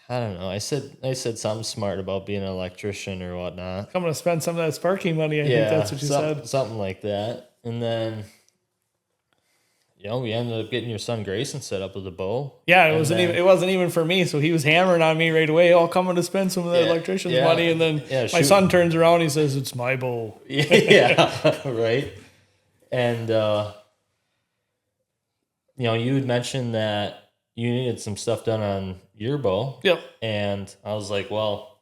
I don't know. I said something smart about being an electrician or whatnot. I'm going to spend some of that sparking money. I think that's what you said. Something like that. And then, we ended up getting your son Grayson set up with a bow. Yeah, it wasn't even for me. So he was hammering on me right away. Oh, coming to spend some of that electrician's money. And then my son turns around and he says, "It's my bow." Yeah, right. And, you had mentioned that you needed some stuff done on your bow. Yep. And I was like, well,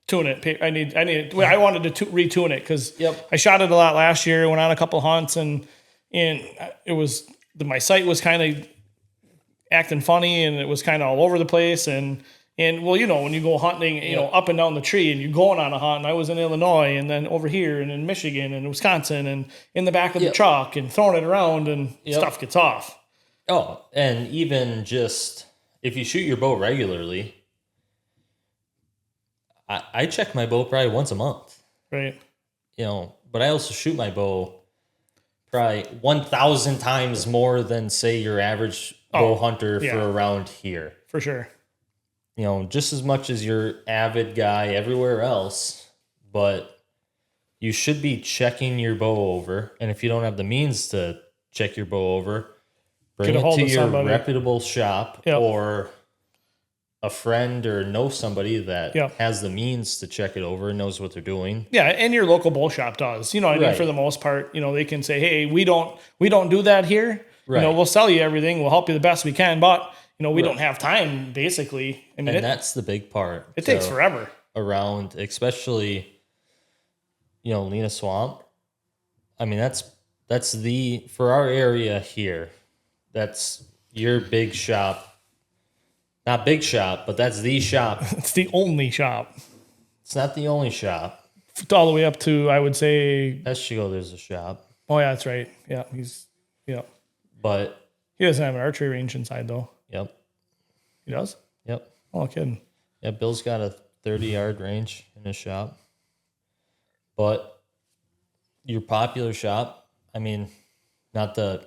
tune it. I wanted to retune it because Yep. I shot it a lot last year. Went on a couple hunts and it was my sight was kind of acting funny and it was kind of all over the place and well, when you go hunting, up and down the tree and you're going on a hunt. And I was in Illinois and then over here and in Michigan and Wisconsin and in the back of the truck and throwing it around and stuff gets off. Oh, and even just if you shoot your bow regularly, I check my bow probably once a month. Right. But I also shoot my bow probably 1,000 times more than, say, your average bow hunter for around here. For sure. Just as much as your avid guy everywhere else, but you should be checking your bow over. And if you don't have the means to check your bow over, bring it to your reputable shop or a friend or know somebody that has the means to check it over and knows what they're doing. Yeah, and your local bow shop does. I mean, for the most part, they can say, "Hey, we don't do that here. Right. We'll sell you everything. We'll help you the best we can, but we don't have time, basically." I mean, that's the big part. It takes forever. Around, especially, Lena Swamp. I mean, that's for our area here, that's your big shop. Not big shop, but that's the shop. It's the only shop. It's not the only shop. All the way up to, I would say... Echigo, there's a shop. Oh, yeah, that's right. Yeah, But... he doesn't have an archery range inside, though. Yep. He does? Yep. Oh, kidding. Yeah, Bill's got a 30-yard range in his shop. But your popular shop, I mean, not to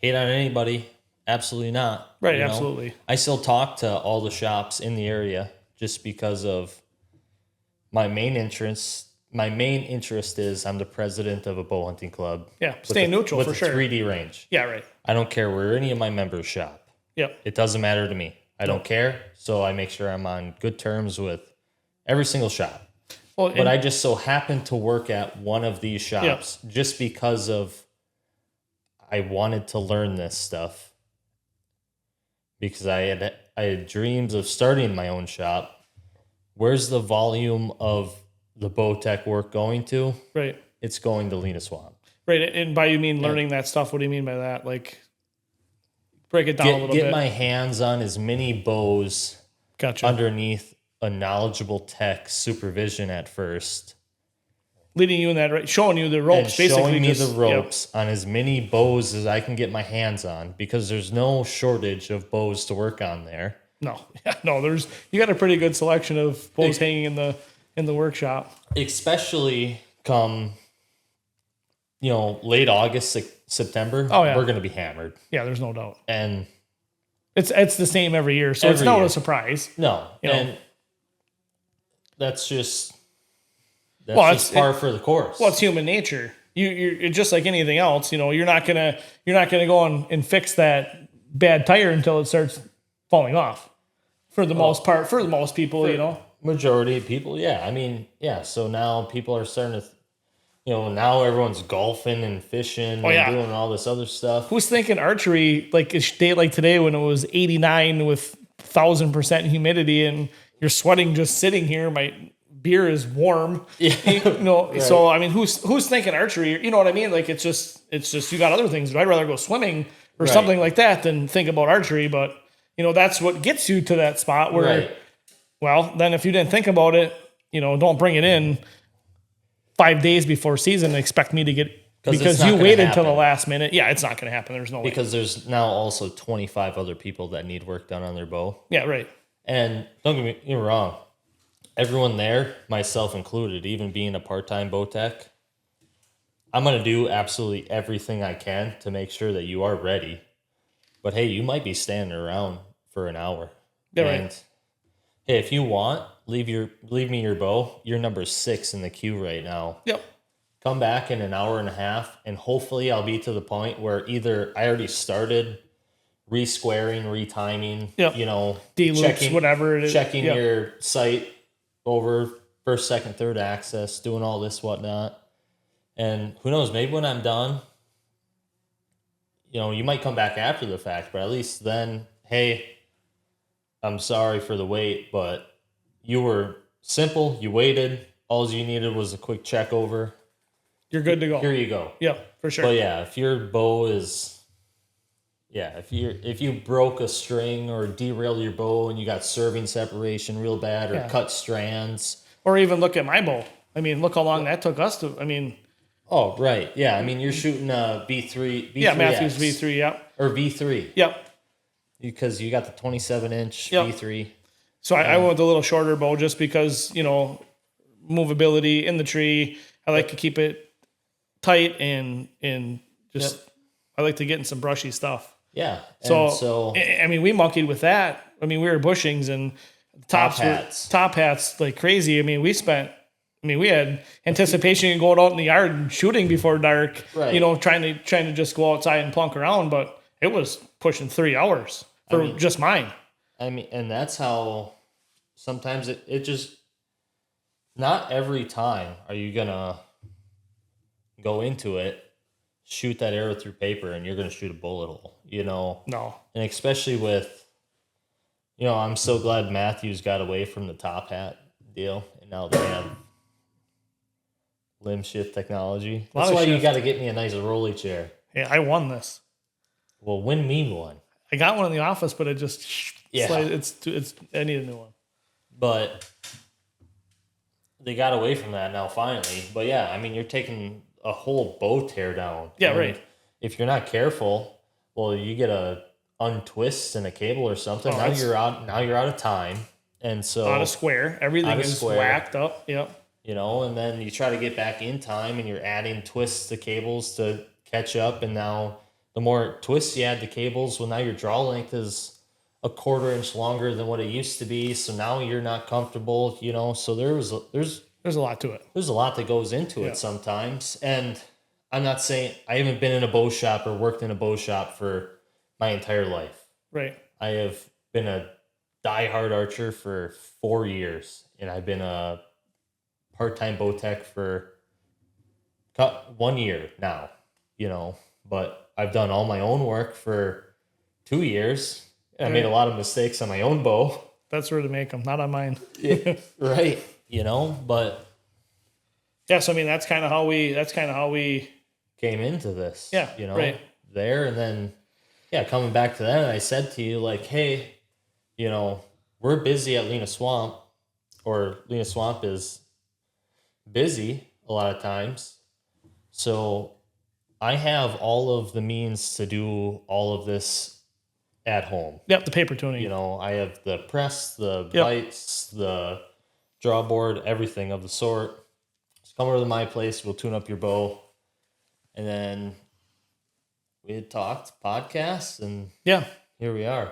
hate on anybody, absolutely not. Right, absolutely. I still talk to all the shops in the area just because of my main interest. My main interest is I'm the president of a bow hunting club. Yeah, stay neutral for sure. With a 3D range. Yeah, right. I don't care where any of my members shop. Yep. It doesn't matter to me. I don't care, so I make sure I'm on good terms with every single shop. Well, but I just so happen to work at one of these shops just because of I wanted to learn this stuff because I had dreams of starting my own shop. Where's the volume of the bow tech work going to? Right. It's going to Lena Swamp. Right. And by you mean learning that stuff, what do you mean by that? Like, break it down a little bit. Get my hands on as many bows underneath a knowledgeable tech supervision at first. Leading you in that, showing you the ropes, basically. Showing me the ropes on as many bows as I can get my hands on because there's no shortage of bows to work on there. No, you got a pretty good selection of bows hanging in the workshop. Especially come, late August, September. Oh, yeah. We're going to be hammered. Yeah, there's no doubt. And it's the same every year, so it's not a surprise. No, and that's just par for the course. Well, it's human nature. You're just like anything else. You're not gonna go and fix that bad tire until it starts falling off. For the most part, for the most people, majority of people, yeah. I mean, yeah. So now people are starting to, now everyone's golfing and fishing and doing all this other stuff. Who's thinking archery like a day like today when it was 89 with 1,000% humidity and you're sweating just sitting here? My beer is warm. Yeah. Right. So I mean, who's thinking archery? You know what I mean? Like it's just you got other things. I'd rather go swimming or something like that than think about archery. But that's what gets you to that spot where, well, then if you didn't think about it, don't bring it in 5 days before season and expect me to get because you waited till the last minute. Yeah, it's not going to happen. There's no way. Because there's now also 25 other people that need work done on their bow. Yeah, right. And don't get me wrong. Everyone there, myself included, even being a part-time bow tech, I'm going to do absolutely everything I can to make sure that you are ready. But hey, you might be standing around for an hour. Yeah, and right. hey, if you want, leave me your bow. You're number 6 in the queue right now. Yep. Come back in an hour and a half, and hopefully I'll be to the point where either I already started resquaring, retiming, Yep. you know, D-loops, whatever it is. checking Yep. your sight over first, second, third access, doing all this, whatnot. And who knows, maybe when I'm done, you know, you might come back after the fact, but at least then, hey, I'm sorry for the wait, but you were simple. You waited. All you needed was a quick check over. You're good to go. Here you go. Yeah, for sure. But yeah, if your bow is, if you broke a string or derailed your bow and you got serving separation real bad or cut strands. Or even look at my bow. I mean, look how long that took us to, I mean. Oh, right. Yeah. I mean, you're shooting a V3. Yeah, Matthews V3, yep. Or V3. Yep. Because you got the 27-inch Yep. V3. So I went with a little shorter bow just because, you know, movability in the tree. I like to keep it tight and just, I like to get in some brushy stuff. Yeah. So, I mean, we monkeyed with that. I mean, we were bushings and top hats like crazy. I mean, we had anticipation of going out in the yard and shooting before dark, right. You know, trying to just go outside and plunk around, but it was pushing 3 hours for just mine. I mean, and that's how sometimes it just, not every time are you going to go into it, shoot that arrow through paper, and you're going to shoot a bullet hole, you know? No. And especially with, you know, I'm so glad Matthews got away from the top hat deal, and now they have limb shift technology. That's why you got to get me a nice rolly chair. Yeah, I won this. Well, win me one. I got one in the office, but it just I need a new one. But they got away from that now finally. But yeah, I mean, you're taking a whole bow tear down. Yeah, and right. If you're not careful, well, you get a untwist in a cable or something. Now you're out of time, and so out of square. Everything is whacked up. Yep. You know, and then you try to get back in time, and you're adding twists to cables to catch up, and now the more twists you add to cables, well, now your draw length is a 1/4 inch longer than what it used to be. So now you're not comfortable, you know. So there's a lot to it. There's a lot that goes into it sometimes. And I'm not saying I haven't been in a bow shop or worked in a bow shop for my entire life. Right. I have been a diehard archer for 4 years, and I've been a part-time bow tech for 1 year now, you know, but I've done all my own work for 2 years. I made a lot of mistakes on my own bow. That's where to make them, not on mine. Yeah, right. You know, but yeah, so I mean that's kind of how we came into this. Yeah, you know, right. There, and then coming back to that, and I said to you like, hey, you know, we're busy at Lena Swamp, or Lena Swamp is busy a lot of times, so I have all of the means to do all of this at home. Yep, the paper tuning. You know, I have the press, the bites, the draw board, everything of the sort. Just come over to my place, we'll tune up your bow. And then we had talked, podcasts, and here we are.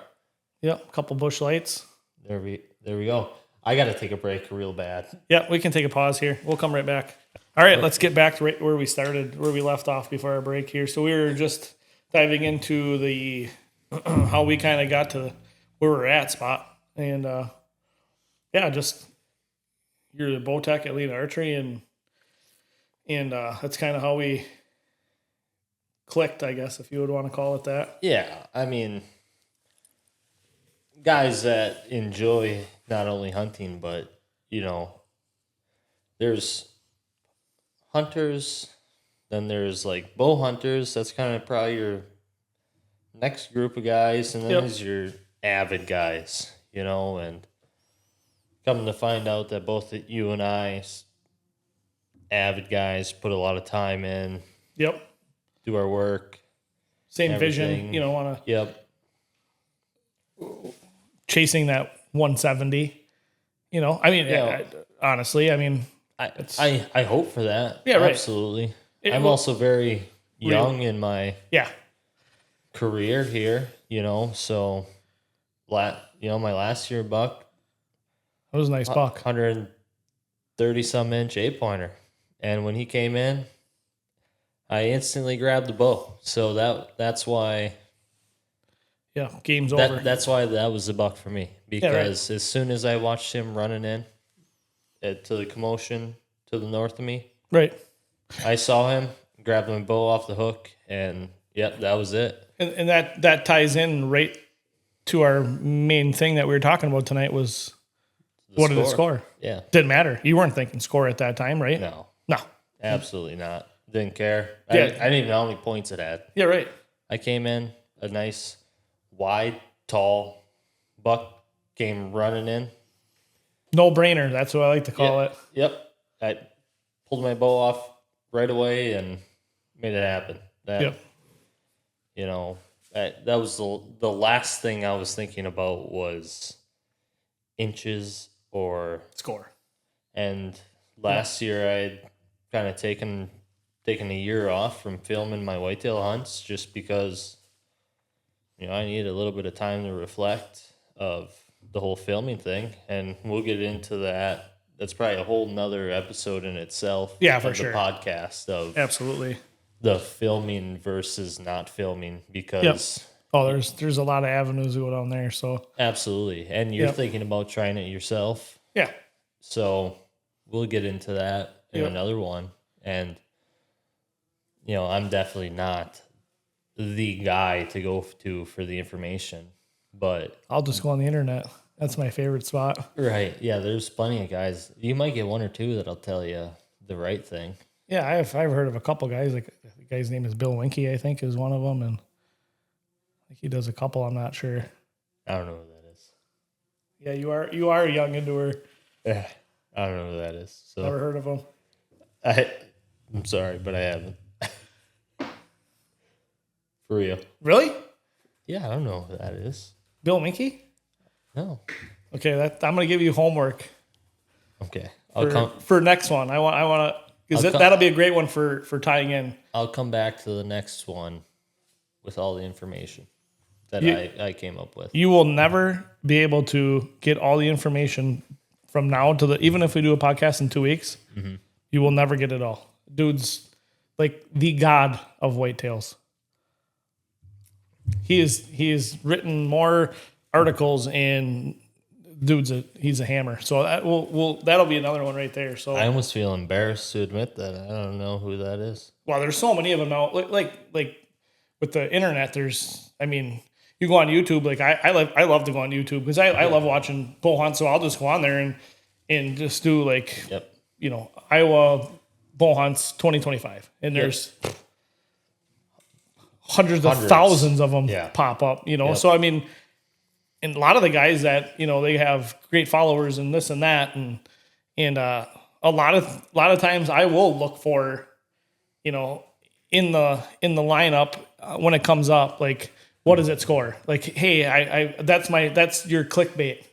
Yep, a couple bush lights. There we go. I got to take a break real bad. Yeah, we can take a pause here. We'll come right back. All right, let's get back to right where we started, where we left off before our break here. So we were just diving into the how we kind of got to where we're at spot. And just you're the bow tech at Lead Archery, and that's kind of how we clicked, I guess, if you would want to call it that. Yeah, I mean, guys that enjoy not only hunting, but, you know, there's hunters, then there's like bow hunters. That's kind of probably your next group of guys, and then there's your avid guys, you know, and coming to find out that both you and I, avid guys, put a lot of time in. Yep. Do our work. Same everything. Vision, you know, want to. Yep. Chasing that 170, you know, I mean, honestly, I mean, I hope for that. Yeah, right. Absolutely. I'm also very young in my career here, you know, so my last year buck, That was a nice buck. 130 some inch 8-pointer. And when he came in, I instantly grabbed the bow. So that's why Yeah, game's over. that's why that was the buck for me. Because as soon as I watched him running in to the commotion to the north of me, Right. I saw him, grabbed my bow off the hook, and yep, that was it. And that ties in right to our main thing that we were talking about tonight was what did it score? Yeah. Didn't matter. You weren't thinking score at that time, right? No. No. Absolutely not. Didn't care. Yeah. I didn't even know how many points it had. Yeah, right. I came in, a nice, wide, tall buck came running in. No brainer. That's what I like to call it. Yep. I pulled my bow off right away and made it happen. Yep. That was the last thing I was thinking about was inches or Score. And last year I'd kind of taken a year off from filming my whitetail hunts just because I needed a little bit of time to reflect of the whole filming thing, and we'll get into that. That's probably a whole nother episode in itself. Yeah, for of sure. The podcast of Absolutely. the filming versus not filming because Oh, there's a lot of avenues to go down there. So absolutely, and you're thinking about trying it yourself. yeah. So we'll get into that in another one, and I'm definitely not the guy to go to for the information, but I'll just go on the internet. That's my favorite spot. right, yeah, there's plenty of guys. You might get one or two that'll tell you the right thing. Yeah, I've heard of a couple guys. Like the guy's name is Bill Winky, I think, is one of them, and he does a couple. I'm not sure. I don't know who that is. Yeah, you are a young endurer. Yeah, I don't know who that is. So Never heard of him. I'm sorry, but I haven't. For real. Really? Yeah, I don't know who that is. Bill Winky? No. Okay, I'm gonna give you homework. Okay. For next one. I want to because that'll be a great one for tying in. I'll come back to the next one with all the information that I came up with. You will never be able to get all the information from now to even if we do a podcast in 2 weeks, you will never get it all. Dude's like the god of whitetails. He is written more articles and he's a hammer. So that'll be another one right there. So I almost feel embarrassed to admit that I don't know who that is. Well, there's so many of them now. Like with the internet, you go on YouTube. Like I love to go on YouTube because I love watching bow hunts. So I'll just go on there and just do Iowa bow hunts 2025, and there's hundreds of thousands of them pop up. So and a lot of the guys that they have great followers and this and that, and a lot of times I will look for in the lineup when it comes up, like what does it score? Like, hey, that's your clickbait.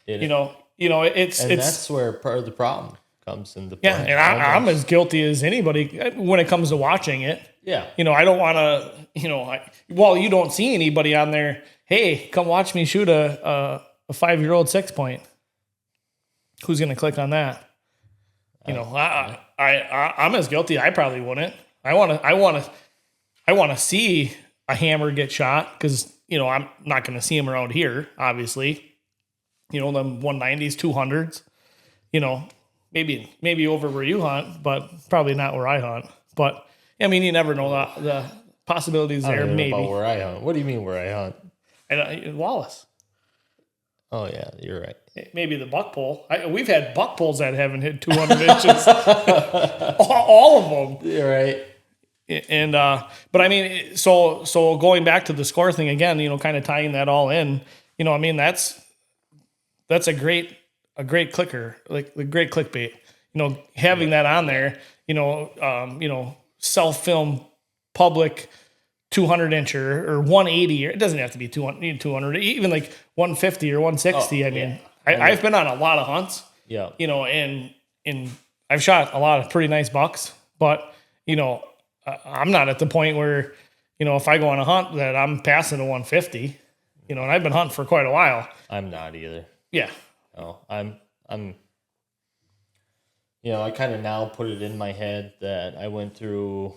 That's where part of the problem comes into play. Yeah, and I'm as guilty as anybody when it comes to watching it. Yeah. I don't want to, you don't see anybody on there, hey, come watch me shoot a 5-year-old 6-point. Who's going to click on that? I'm as guilty. I probably wouldn't. I want to see a hammer get shot because, I'm not going to see them around here, obviously. Them 190s, 200s, maybe over where you hunt, but probably not where I hunt. But you never know the possibilities there. Maybe about where I hunt. What do you mean where I hunt? And Wallace. Oh yeah, you're right. Maybe the buck pole. We've had buck poles that haven't hit 200 inches. all of them. You're right. And but so going back to the score thing again, kind of tying that all in. That's a great clicker, like the great clickbait. Having that on there. Self-film public 200 incher or 180, or it doesn't have to be 200, even like 150 or 160. I've been on a lot of hunts. Yeah. And I've shot a lot of pretty nice bucks, but I'm not at the point where, if I go on a hunt that I'm passing a 150. You know, and I've been hunting for quite a while. I'm not either. Yeah. No, I'm, you know, I kind of now put it in my head that I went through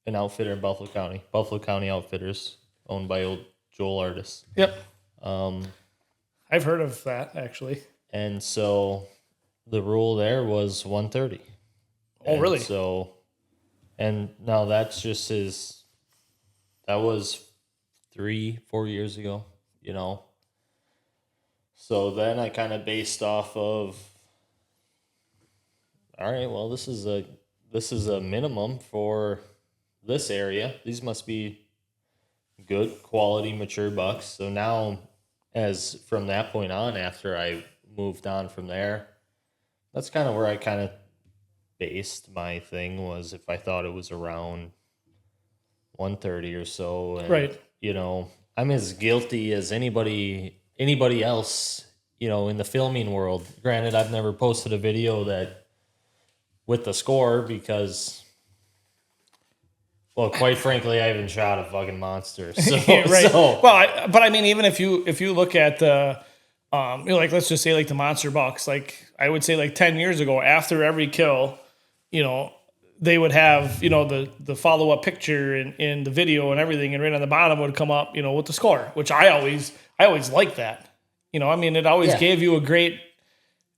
an outfitter in Buffalo County Outfitters, owned by old Joel Artis. Yep. I've heard of that, actually. And so the rule there was 130. Oh, and really? So, and now that's just that was 3-4 years ago, you know. So then I kind of based off of, all right, well, this is a minimum for this area. These must be good quality mature bucks. So now, as from that point on, after I moved on from there, that's kind of where I kind of based my thing, was if I thought it was around 130 or so. And, right. You know, I'm as guilty as anybody else, you know, in the filming world. Granted, I've never posted a video that with the score because, well, quite frankly, I haven't shot a fucking monster. So, right. So. Well, but I mean, even if you look at the, you know, like, let's just say like the monster bucks, like I would say like 10 years ago, after every kill, you know, they would have, you know, the follow-up picture in the video and everything, and right on the bottom would come up, you know, with the score, which I always liked that. You know, I mean, it always gave you a great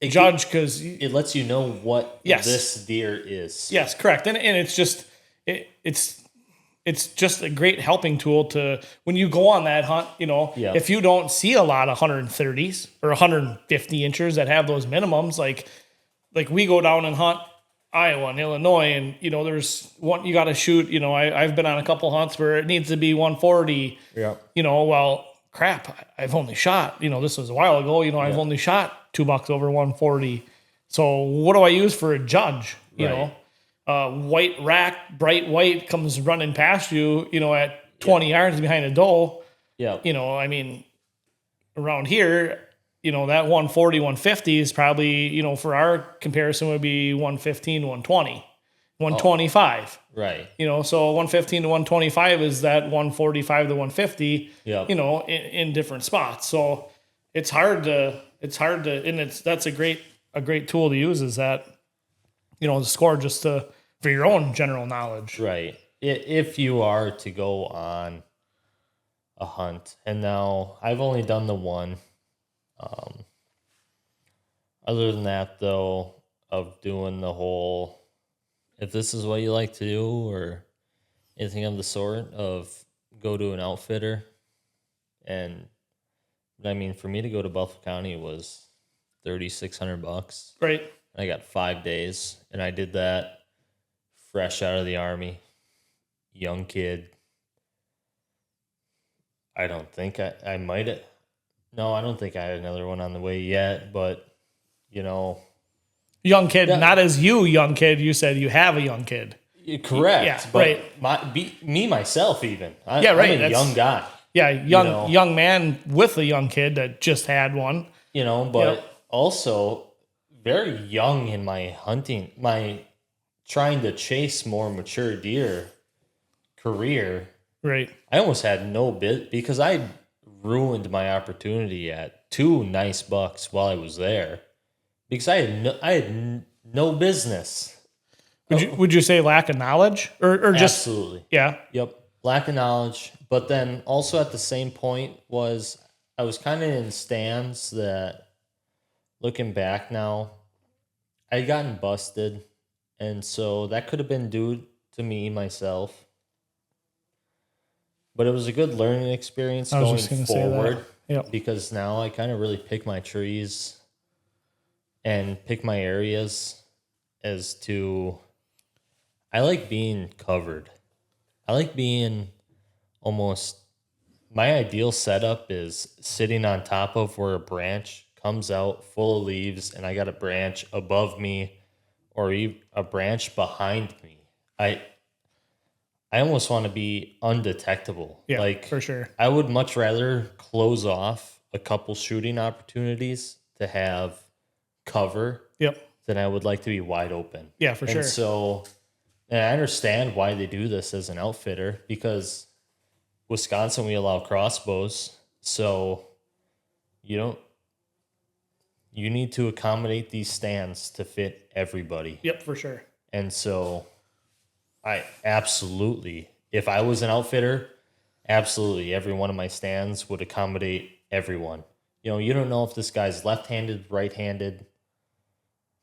judge because it lets you know what this deer is. Yes, correct. And it's just it's just a great helping tool to when you go on that hunt, you know, if you don't see a lot of 130s or 150 inchers that have those minimums, like we go down and hunt Iowa and Illinois, and you know, there's one you got to shoot. You know, I've been on a couple hunts where it needs to be 140. Yeah. You know, well, crap, I've only shot. You know, this was a while ago. You know, I've only shot 2 bucks over 140. So what do I use for a judge? You know, white rack, bright white comes running past you. You know, at 20 yards behind a doe. Yeah. You know, I mean, around here, you know, that 140, 150 is probably, you know, for our comparison would be 115, 120, 125. Right. You know, so 115 to 125 is that 145 to 150, you know, in different spots. So it's hard to, and that's a great tool to use, is that, you know, the score just for your own general knowledge. Right. If you are to go on a hunt, and now I've only done the one. Other than that, though, of doing the whole, if this is what you like to do or anything of the sort, of go to an outfitter. And I mean, for me to go to Buffalo County was $3,600. Right. I got 5 days, and I did that fresh out of the Army, young kid. I don't think I might have. No, I don't think I had another one on the way yet, but, you know. Young kid, not as you, young kid. You said you have a young kid. Correct. Yeah, but me, myself, even. I'm a young guy. Yeah, young man with a young kid that just had one. You know, but also very young in my hunting, my trying to chase more mature deer career. Right. I almost had no bit because I ruined my opportunity at 2 nice bucks while I was there because I had no business. Would you say lack of knowledge or just absolutely? Yeah. Yep. Lack of knowledge, but then also at the same point was I was kind of in stands that, looking back now, I had gotten busted, and so that could have been due to me myself. But it was a good learning experience going forward. Yep. Because now I kind of really pick my trees and pick my areas as to, I like being covered. I like being almost, my ideal setup is sitting on top of where a branch comes out full of leaves and I got a branch above me or a branch behind me. I almost want to be undetectable. Yeah, like, for sure. I would much rather close off a couple shooting opportunities to have cover than I would like to be wide open. Yeah, for sure. So, and I understand why they do this as an outfitter, because Wisconsin, we allow crossbows. So you need to accommodate these stands to fit everybody. Yep, for sure. And so I absolutely, if I was an outfitter, absolutely every one of my stands would accommodate everyone. You don't know if this guy's left-handed, right-handed,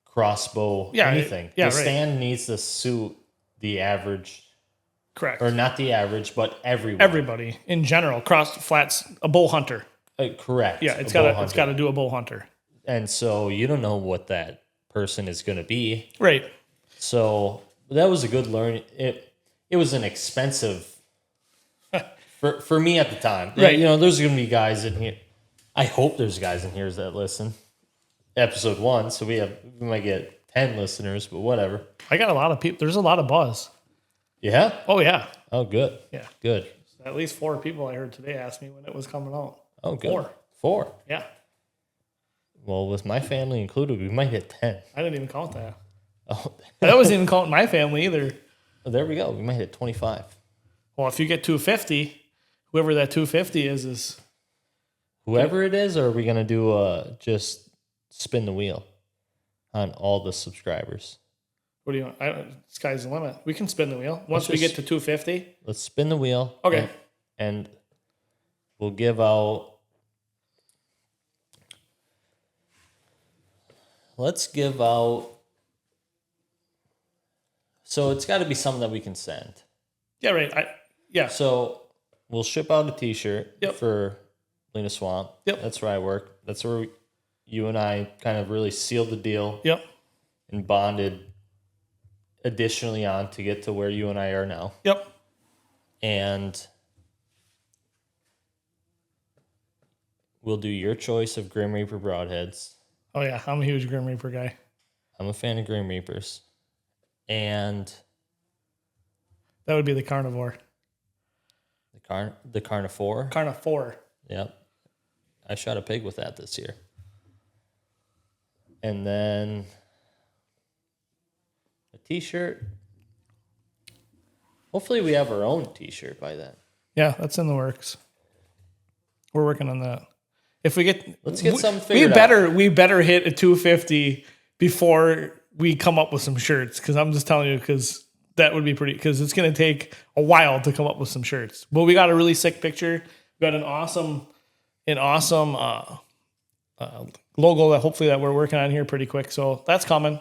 crossbow, anything. The stand needs to suit the average. Correct. Or not the average, but everyone. Everybody in general, cross flats, a bull hunter. Correct. Yeah, it's got to do a bull hunter. And so you don't know what that person is going to be. Right. So that was a good learning. It was an expensive for me at the time. Right. There's going to be guys in here. I hope there's guys in here that listen. Episode 1, so we might get 10 listeners, but whatever. I got a lot of people. There's a lot of buzz. Yeah? Oh, yeah. Oh, good. Yeah. Good. At least 4 people I heard today asked me when it was coming out. Oh, good. 4. Yeah. Well, with my family included, we might hit 10. I didn't even count that. Oh, That wasn't even counting my family either. well, there we go. We might hit 25. Well, if you get 250, whoever that 250 is Whoever it is, or are we going to do just spin the wheel on all the subscribers? what do you want? Sky's the limit. We can spin the wheel. Once we get to 250. Let's spin the wheel. Okay. And we'll give out. Let's give out. So it's got to be something that we can send. Yeah, right. Yeah. So we'll ship out a T-shirt Yep. for Lena Swamp. Yep. That's where I work. That's where you and I kind of really sealed the deal Yep. and bonded additionally on to get to where you and I are now. Yep. And we'll do your choice of Grim Reaper broadheads. Oh, yeah. I'm a huge Grim Reaper guy. I'm a fan of Grim Reapers. And That would be the carnivore. the carnivore. Carnivore. Yep. I shot a pig with that this year. And then a T-shirt. Hopefully we have our own T-shirt by then. Yeah, that's in the works. We're working on that. If we get, Let's get something figured out. We better hit a 250 before we come up with some shirts. Because I'm just telling you, because that would be pretty. Because it's going to take a while to come up with some shirts. But we got a really sick picture. We got an awesome logo that hopefully that we're working on here pretty quick. So that's coming.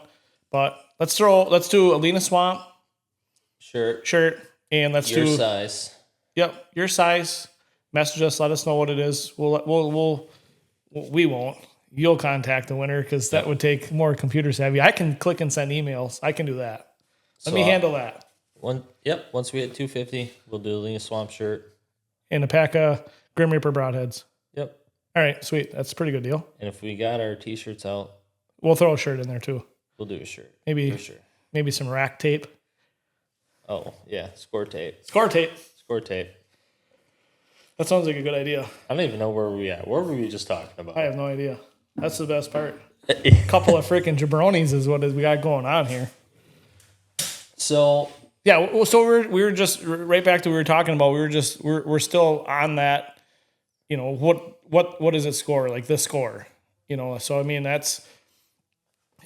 But let's do Alina Swamp shirt, and let's do your size. Yep, your size. Message us. Let us know what it is. We won't. You'll contact the winner because that would take more computer savvy. I can click and send emails. I can do that. Let me handle that. Once we hit 250, we'll do the Lena Swamp shirt. And a pack of Grim Reaper broadheads. Yep. All right, sweet. That's a pretty good deal. And if we got our T-shirts out, We'll throw a shirt in there too. we'll do a shirt. Maybe For sure. maybe some rack tape. Oh, yeah. Score tape. Score tape. Score tape. That sounds like a good idea. I don't even know where we at. What were we just talking about? I have no idea. That's the best part. Couple of freaking jabronis is what we got going on here. So Yeah, so we were just right back to what we were talking about. We're still on that. What does it score? Like the score. So I mean that's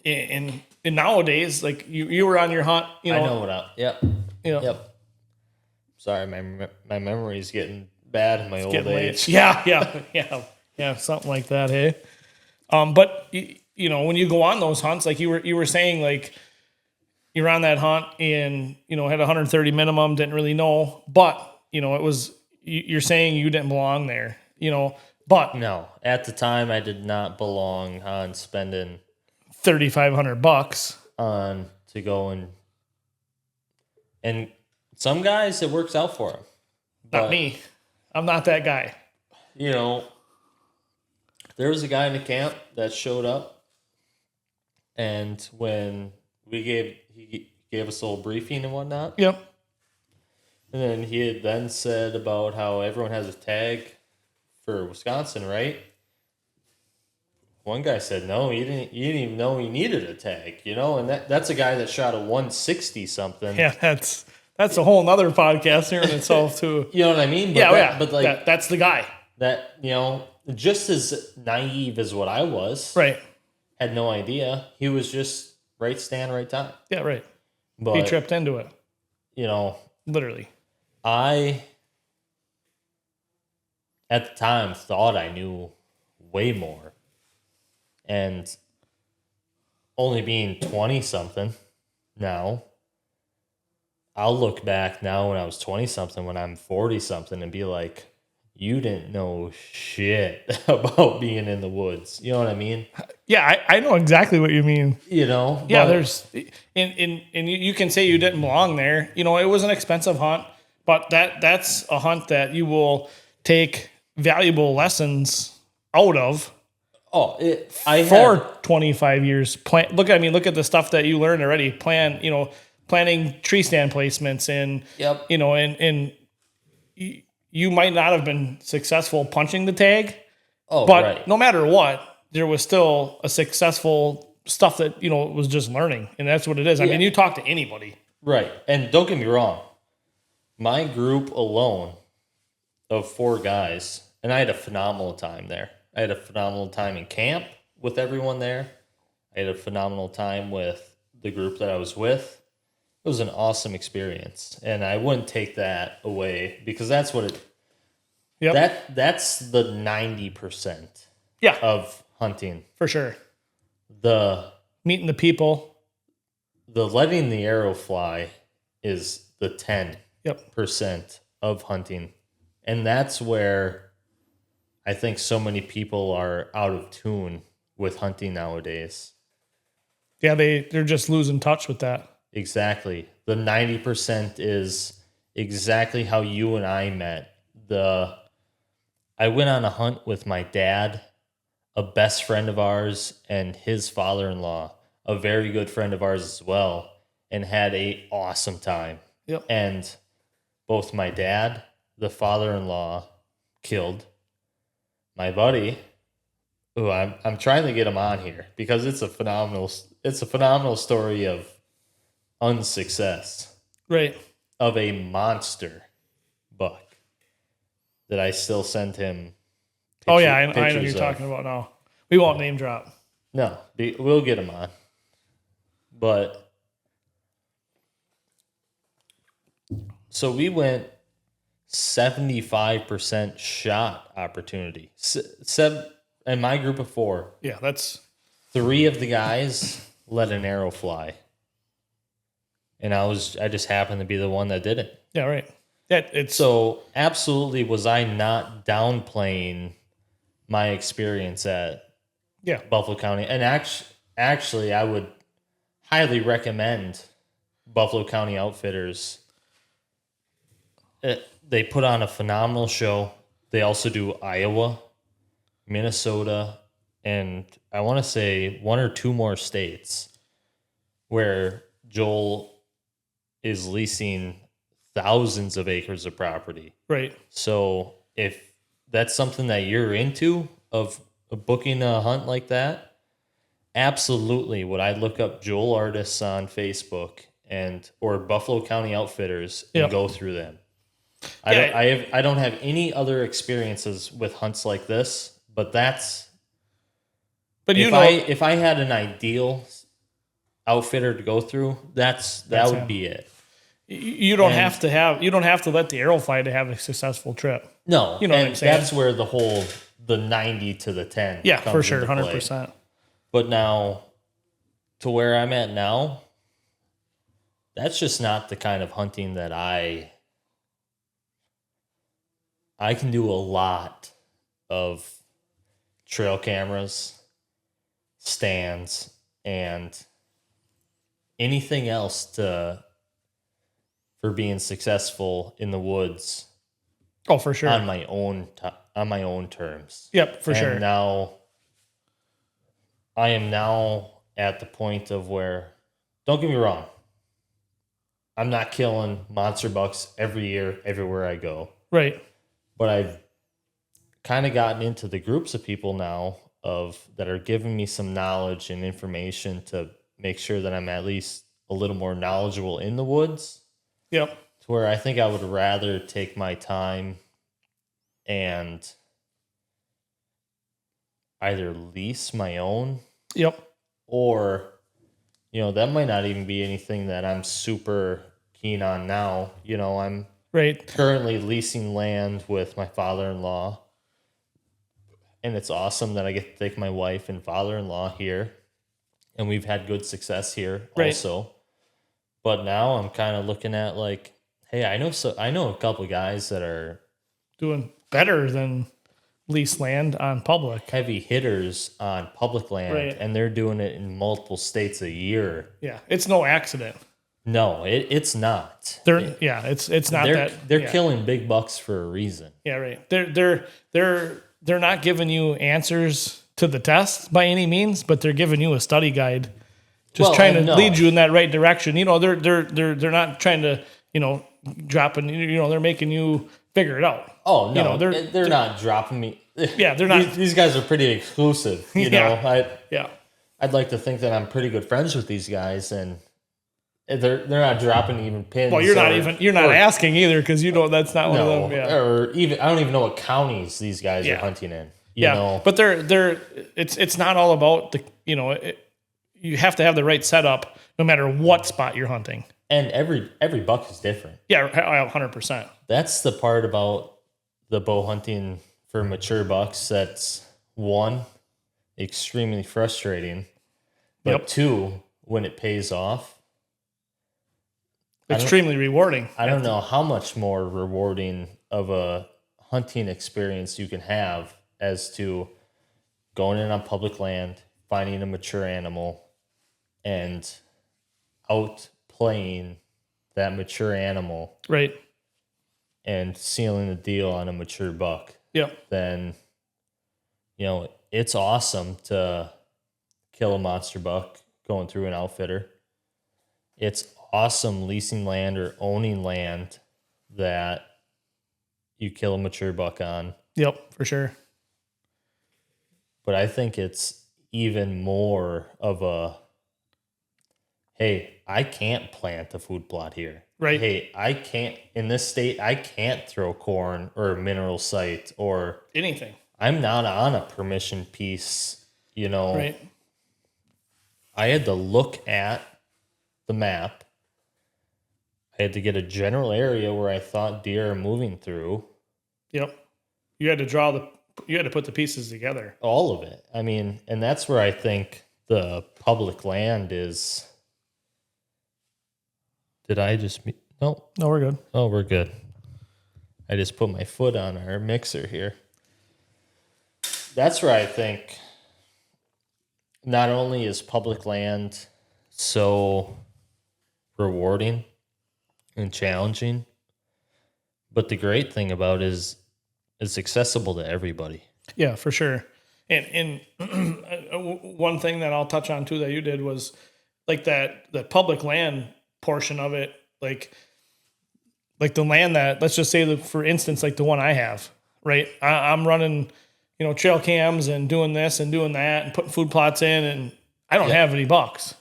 in nowadays, like you were on your hunt. I know what I. Yep. You know, Yep. Sorry, my memory is getting bad in my old age. late. Yeah, something like that. Hey, but when you go on those hunts, like you were saying, like you're on that hunt and had 130 minimum, didn't really know, but it was you're saying you didn't belong there, but No, at the time I did not belong on spending $3,500 on to go and some guys it works out for them. Not me. I'm not that guy. There was a guy in the camp that showed up, and when he gave us a little briefing and whatnot. Yep. And then he had then said about how everyone has a tag for Wisconsin, right? One guy said no, you didn't even know he needed a tag, and that's a guy that shot a 160 something. Yeah, that's a whole nother podcast here in itself too. You know what I mean? But Yeah, But like that's the guy. that, just as naive as what I was. Right. Had no idea. He was just right stand, right time. Yeah, right. But He tripped into it. I Literally. at the time thought I knew way more. And only being 20 something now, I'll look back now when I was 20 something, when I'm 40 something, and be like, you didn't know shit about being in the woods. You know what I mean? Yeah, I know exactly what you mean. Yeah, there's and you can say you didn't belong there. It was an expensive hunt, but that's a hunt that you will take valuable lessons out of for 25 years. Look at the stuff that you learned already. Planning tree stand placements and Yep. And you might not have been successful punching the tag, but right. No matter what, there was still a successful stuff that was just learning, and that's what it is. I mean, you talk to anybody, right? And don't get me wrong, my group alone of 4 guys, and I had a phenomenal time there. I had a phenomenal time in camp with everyone there. I had a phenomenal time with the group that I was with. It was an awesome experience, and I wouldn't take that away because that's what it. Yep. That's the 90%. Yeah. Of hunting for sure. The meeting the people, the letting the arrow fly is the 10% of hunting, and that's where I think so many people are out of tune with hunting nowadays. Yeah, they're just losing touch with that. Exactly. The 90% is exactly how you and I met. I went on a hunt with my dad, a best friend of ours, and his father-in-law, a very good friend of ours as well, and had an awesome time. Yep. And both my dad, the father-in-law, killed my buddy, who I'm trying to get him on here because it's a phenomenal story of unsuccess, right, of a monster buck that I still send him. I know what you're talking about now. We won't name drop. No, we'll get him on. But so we went 75% shot opportunity. And my group of 4. Yeah, that's 3 of the guys let an arrow fly. And I just happened to be the one that did it. Yeah, right. Yeah, so absolutely was I not downplaying my experience at Buffalo County. And actually I would highly recommend Buffalo County Outfitters. They put on a phenomenal show. They also do Iowa, Minnesota, and I want to say 1 or 2 more states where Joel is leasing thousands of acres of property. Right. So if that's something that you're into of booking a hunt like that, absolutely would I look up Joel Artists on Facebook or Buffalo County Outfitters and go through them. I don't have any other experiences with hunts like this, but if I had an ideal outfitter to go through, that would be it. You don't have to let the arrow fly to have a successful trip. No, what I'm saying? That's where the 90 to the 10. Yeah, for sure, 100%. But now, to where I'm at now, that's just not the kind of hunting that I can do a lot of trail cameras, stands, and anything else for being successful in the woods. Oh, for sure. On my own terms. Yep, for sure. Now, I am now at the point of where, don't get me wrong, I'm not killing monster bucks every year, everywhere I go. Right. But I've kind of gotten into the groups of people now that are giving me some knowledge and information to make sure that I'm at least a little more knowledgeable in the woods. Yep. To where I think I would rather take my time and either lease my own Yep. or, that might not even be anything that I'm super keen on now. I'm Right. currently leasing land with my father-in-law, and it's awesome that I get to take my wife and father-in-law here, and we've had good success here Right. also. But now I'm kind of looking at like, hey, I know a couple guys that are Doing better than lease land on public. heavy hitters on public land, Right. and they're doing it in multiple states a year. Yeah. It's no accident. No, it's not. It's not that they're killing big bucks for a reason. Yeah, right. They're not giving you answers to the test by any means, but they're giving you a study guide, just trying to lead you in that right direction. They're not trying to dropping. They're making you figure it out. Oh no, they're not dropping me. Yeah, they're not. These guys are pretty exclusive. Yeah. I'd like to think that I'm pretty good friends with these guys, and they're not dropping even pins. Well, you're not asking either, because that's not one of them. Yeah. Or even I don't even know what counties these guys are hunting in. You know? But it's not all about you have to have the right setup no matter what spot you're hunting. And every buck is different. Yeah, 100%. That's the part about the bow hunting for mature bucks that's, one, extremely frustrating, but two, when it pays off, extremely rewarding. I don't know how much more rewarding of a hunting experience you can have as to going in on public land, finding a mature animal, and outplaying that mature animal, right, and sealing the deal on a mature buck. Yep. Then, it's awesome to kill a monster buck going through an outfitter. It's awesome leasing land or owning land that you kill a mature buck on. Yep, for sure. But I think it's even more of a, hey, I can't plant a food plot here. Right. Hey, I can't, in this state, I can't throw corn or a mineral site or anything. I'm not on a permission piece, Right. I had to look at the map. I had to get a general area where I thought deer are moving through. Yep. You had to put the pieces together. All of it. I mean, and that's where I think the public land is. Did I just... No, we're good. Oh, we're good. I just put my foot on our mixer here. That's where I think not only is public land so rewarding and challenging, but the great thing about it is it's accessible to everybody. Yeah, for sure. And one thing that I'll touch on too that you did was like that public land portion of it, like the land that, let's just say that, for instance, like the one I have, right? I'm running, trail cams and doing this and doing that and putting food plots in, and I don't have any bucks.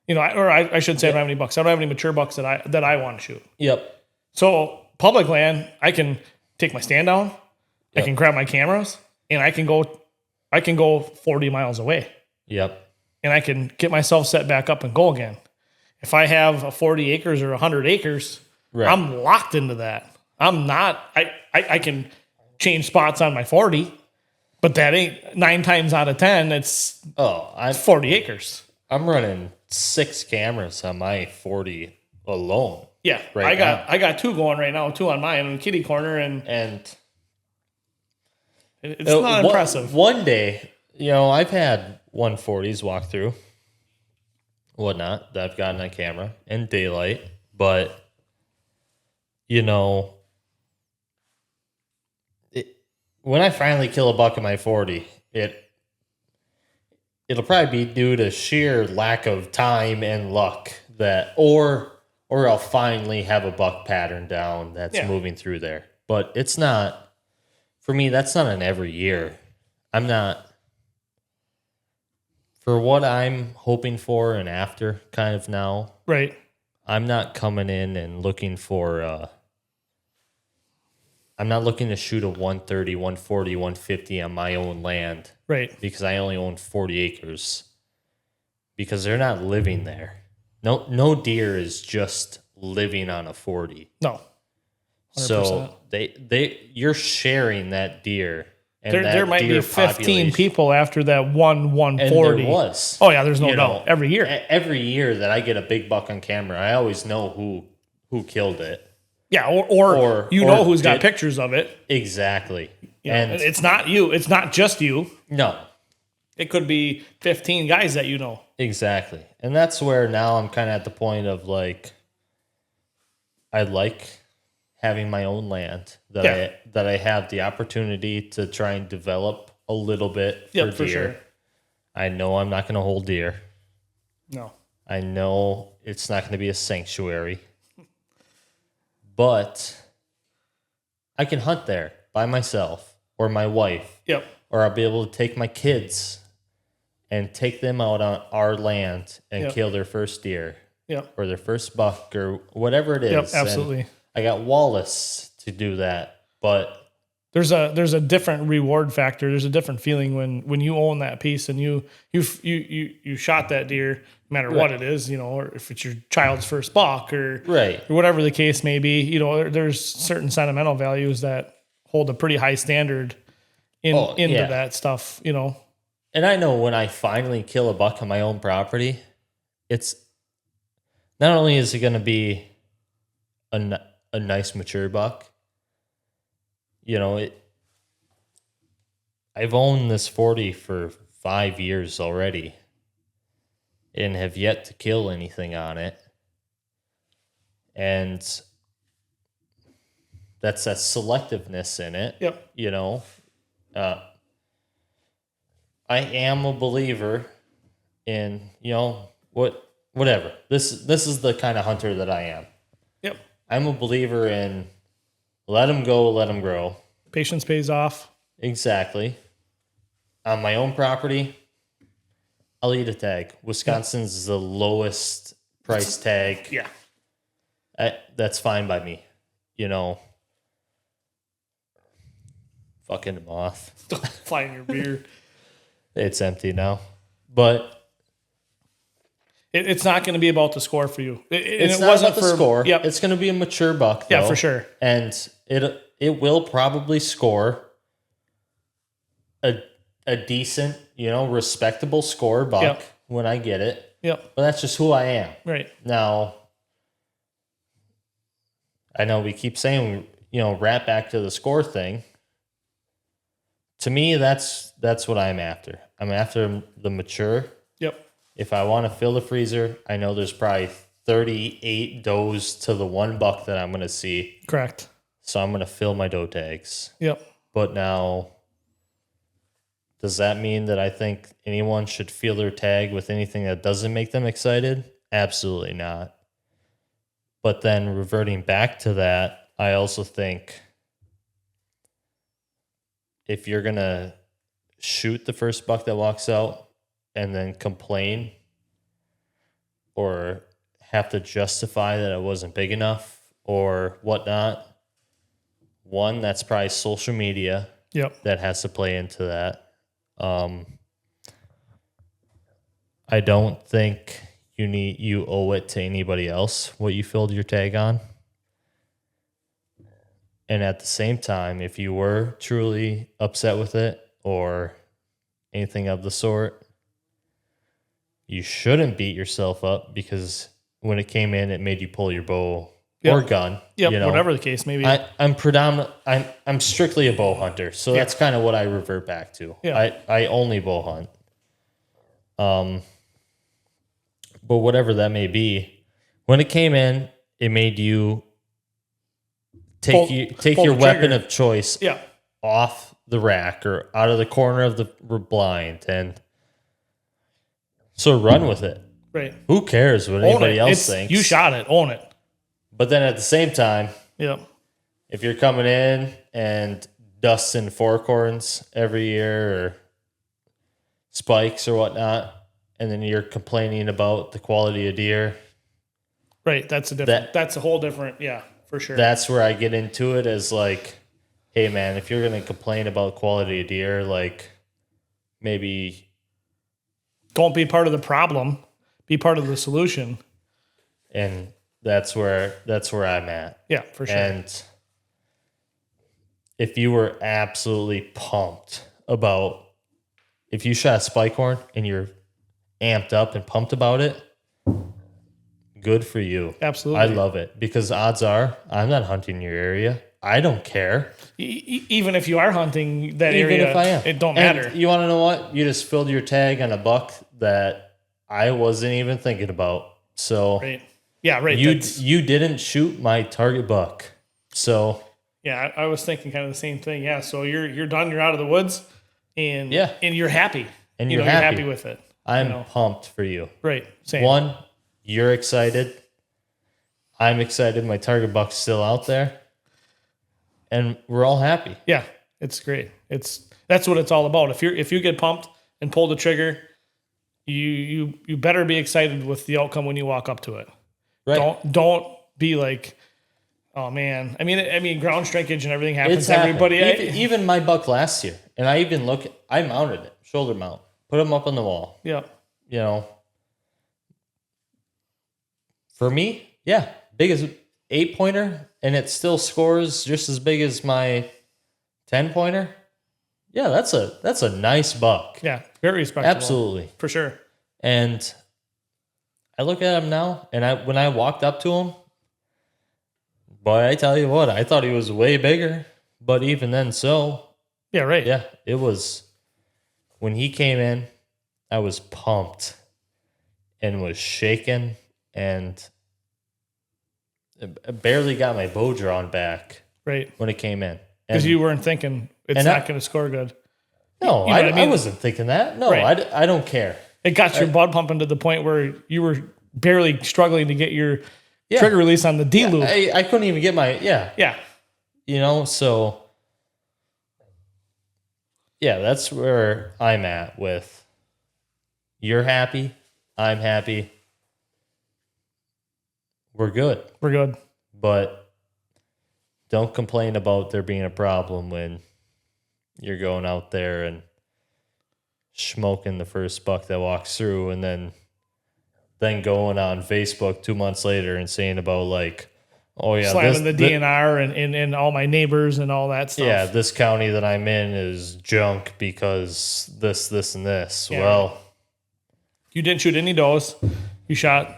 I should say I don't have any bucks. I don't have any mature bucks that I want to shoot. Yep. So public land, I can take my stand down, I can grab my cameras, and I can go 40 miles away. Yep. And I can get myself set back up and go again. If I have a 40 acres or 100 acres, right, I'm locked into that. I'm not, I can change spots on my 40, but that ain't 9 times out of 10. It's 40 acres. I'm running 6 cameras on my 40 alone. Yeah. I got 2 going right now, 2 on mine in the kitty corner, and it's not impressive. One day, I've had 140s walk through, whatnot, that I've gotten on camera in daylight, but when I finally kill a buck in my 40, it'll probably be due to sheer lack of time and luck or I'll finally have a buck pattern down that's moving through there. But it's not, for me, that's not an every year. I'm not, for what I'm hoping for and after kind of now. Right. I'm not coming in and looking for I'm not looking to shoot a 130, 140, 150 on my own land. Right. Because I only own 40 acres. Because they're not living there. No deer is just living on a 40. No. 100%. So you're sharing that deer. And there might be 15 people after that 140. And there was. Oh yeah, there's no doubt. Every year. Every year that I get a big buck on camera, I always know who killed it. Yeah, or who's got pictures of it. Exactly. And it's not you. It's not just you. No. It could be 15 guys that you know. Exactly. And that's where now I'm kind of at the point of like, I like having my own land that I have the opportunity to try and develop a little bit for deer. For sure. I know I'm not going to hold deer. No. I know it's not going to be a sanctuary. But I can hunt there by myself or my wife. Yep. Or I'll be able to take my kids and take them out on our land and kill their first deer. Yep. Or their first buck or whatever it is. Yep, absolutely. And I got Wallace to do that. But there's a different reward factor. There's a different feeling when you own that piece and you shot that deer, no matter what it is, or if it's your child's first buck or whatever the case may be. There's certain sentimental values that hold a pretty high standard into that stuff. And I know when I finally kill a buck on my own property, it's not only is it going to be a nice mature buck. I've owned this 40 for 5 years already and have yet to kill anything on it. And that's that selectiveness in it. Yep. I am a believer in, whatever. This is the kind of hunter that I am. Yep. I'm a believer in let them go, let them grow. Patience pays off. Exactly. On my own property, I'll eat a tag. Wisconsin's the lowest price tag. Yeah. That's fine by me. Fucking moth. Flying your beer. It's empty now. But it's not going to be about the score for you. It wasn't about the score. Yep. It's going to be a mature buck, though. Yeah, for sure. And it will probably score a decent, respectable score buck when I get it. Yep. But that's just who I am. Right. Now, I know we keep saying, wrap back to the score thing. To me, that's what I'm after. I'm after the mature. Yep. If I want to fill the freezer, I know there's probably 38 does to the one buck that I'm going to see. Correct. So I'm going to fill my doe tags. Yep. But now, does that mean that I think anyone should fill their tag with anything that doesn't make them excited? Absolutely not. But then reverting back to that, I also think if you're going to shoot the first buck that walks out and then complain or have to justify that it wasn't big enough or whatnot, one, that's probably social media that has to play into that. I don't think you owe it to anybody else what you filled your tag on. And at the same time, if you were truly upset with it or anything of the sort, you shouldn't beat yourself up because when it came in, it made you pull your bow or gun. Yep, whatever the case may be. I'm strictly a bow hunter, so that's kind of what I revert back to. Yeah. I only bow hunt. But whatever that may be, when it came in, it made you take your weapon of choice off the rack or out of the corner of the blind and so run with it. Right. Who cares what anybody else thinks? You shot it. Own it. But then at the same time, if you're coming in and dusting fork horns every year or spikes or whatnot, and then you're complaining about the quality of deer. Right. That's a whole different, for sure. That's where I get into it as like, hey man, if you're going to complain about quality of deer, like maybe Don't be part of the problem. Be part of the solution. and that's where I'm at. Yeah, for sure. And if you were absolutely pumped about if you shot a spike horn and you're amped up and pumped about it, good for you. Absolutely. I love it because odds are I'm not hunting your area. I don't care. Even if you are hunting that Even area, if I am. it don't And matter. you want to know what? You just filled your tag on a buck that I wasn't even thinking about. So Right. Yeah, right. you didn't shoot my target buck. So yeah, I was thinking kind of the same thing. Yeah, so you're done. You're out of the woods, and Yeah. and you're happy. And You you're know, happy. You're happy with it. I'm pumped for you. Right. Same. One, you're excited. I'm excited. My target buck's still out there. And we're all happy. Yeah, it's great. That's what it's all about. If you get pumped and pull the trigger, you better be excited with the outcome when you walk up to it. Right. Don't be like, oh man. I mean, ground shrinkage and everything happens It's to everybody. Even my buck last year. And I mounted it, shoulder mount, put him up on the wall. Yeah. You know, for me, yeah, big as 8-pointer, and it still scores just as big as my 10-pointer. Yeah, that's a nice buck. Yeah. Very respectable. Absolutely. For sure. And I look at him now, and when I walked up to him, boy, I tell you what, I thought he was way bigger. But even then, Yeah, right. yeah, it was when he came in, I was pumped and was shaking and I barely got my bow drawn back Right. when it came in. Because And you weren't thinking it's and not I- going to score good. no, you know what I I mean? wasn't thinking that. No, Right. I don't care. It got your blood pumping to the point where you were barely struggling to get your Yeah. trigger release on the D loop. I couldn't even get my, Yeah. so yeah, that's where I'm at with you're happy, I'm happy, we're good. We're good. But don't complain about there being a problem when you're going out there and smoking the first buck that walks through and then going on Facebook 2 months later and saying about like, oh yeah, Slamming the DNR and all my neighbors and all that stuff. yeah, this county that I'm in is junk because this, and this. Yeah. Well, You didn't shoot any does. You shot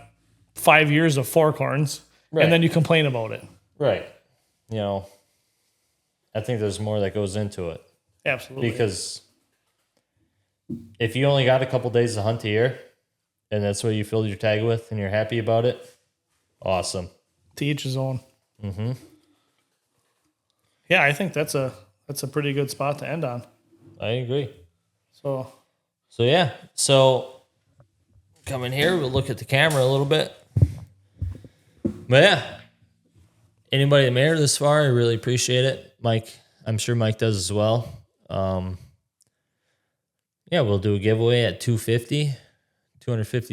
5 years of forkhorns, Right. and then you complain about it. right. I think there's more that goes into it. Absolutely. Because if you only got a couple days to hunt a year and that's what you filled your tag with and you're happy about it, awesome. To each his own. Mm-hmm. Yeah, I think that's a pretty good spot to end on. I agree. So yeah. So come in here, we'll look at the camera a little bit. But yeah, anybody that made it this far, I really appreciate it. Mike, I'm sure Mike does as well. Yeah, we'll do a giveaway at 250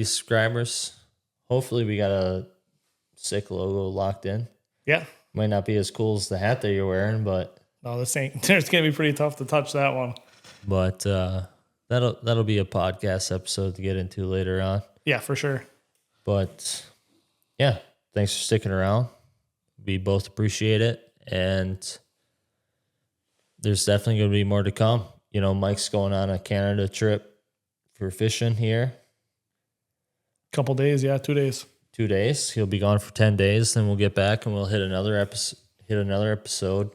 subscribers. Hopefully we got a sick logo locked in. yeah. Might not be as cool as the hat that you're wearing, but No, this ain't. It's gonna be pretty tough to touch that one. that'll be a podcast episode to get into later on. Yeah, for sure. But yeah, thanks for sticking around. We both appreciate it, and there's definitely going to be more to come. Mike's going on a Canada trip for fishing here. Couple days, yeah, 2 days. 2 days. He'll be gone for 10 days. Then we'll get back and we'll hit another episode.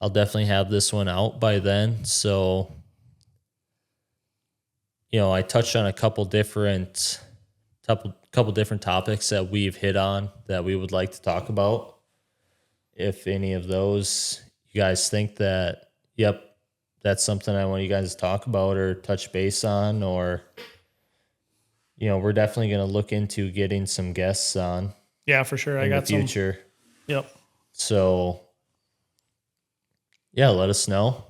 I'll definitely have this one out by then. So, I touched on a couple different topics that we've hit on that we would like to talk about. If any of those you guys think that, yep, that's something I want you guys to talk about or touch base on, or we're definitely going to look into getting some guests on Yeah, for sure. I in got the future. Yep. So, yeah, let us know,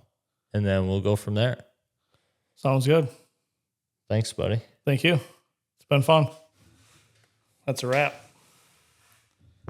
and then we'll go from there. Sounds good. Thanks, buddy. Thank you. It's been fun. That's a wrap.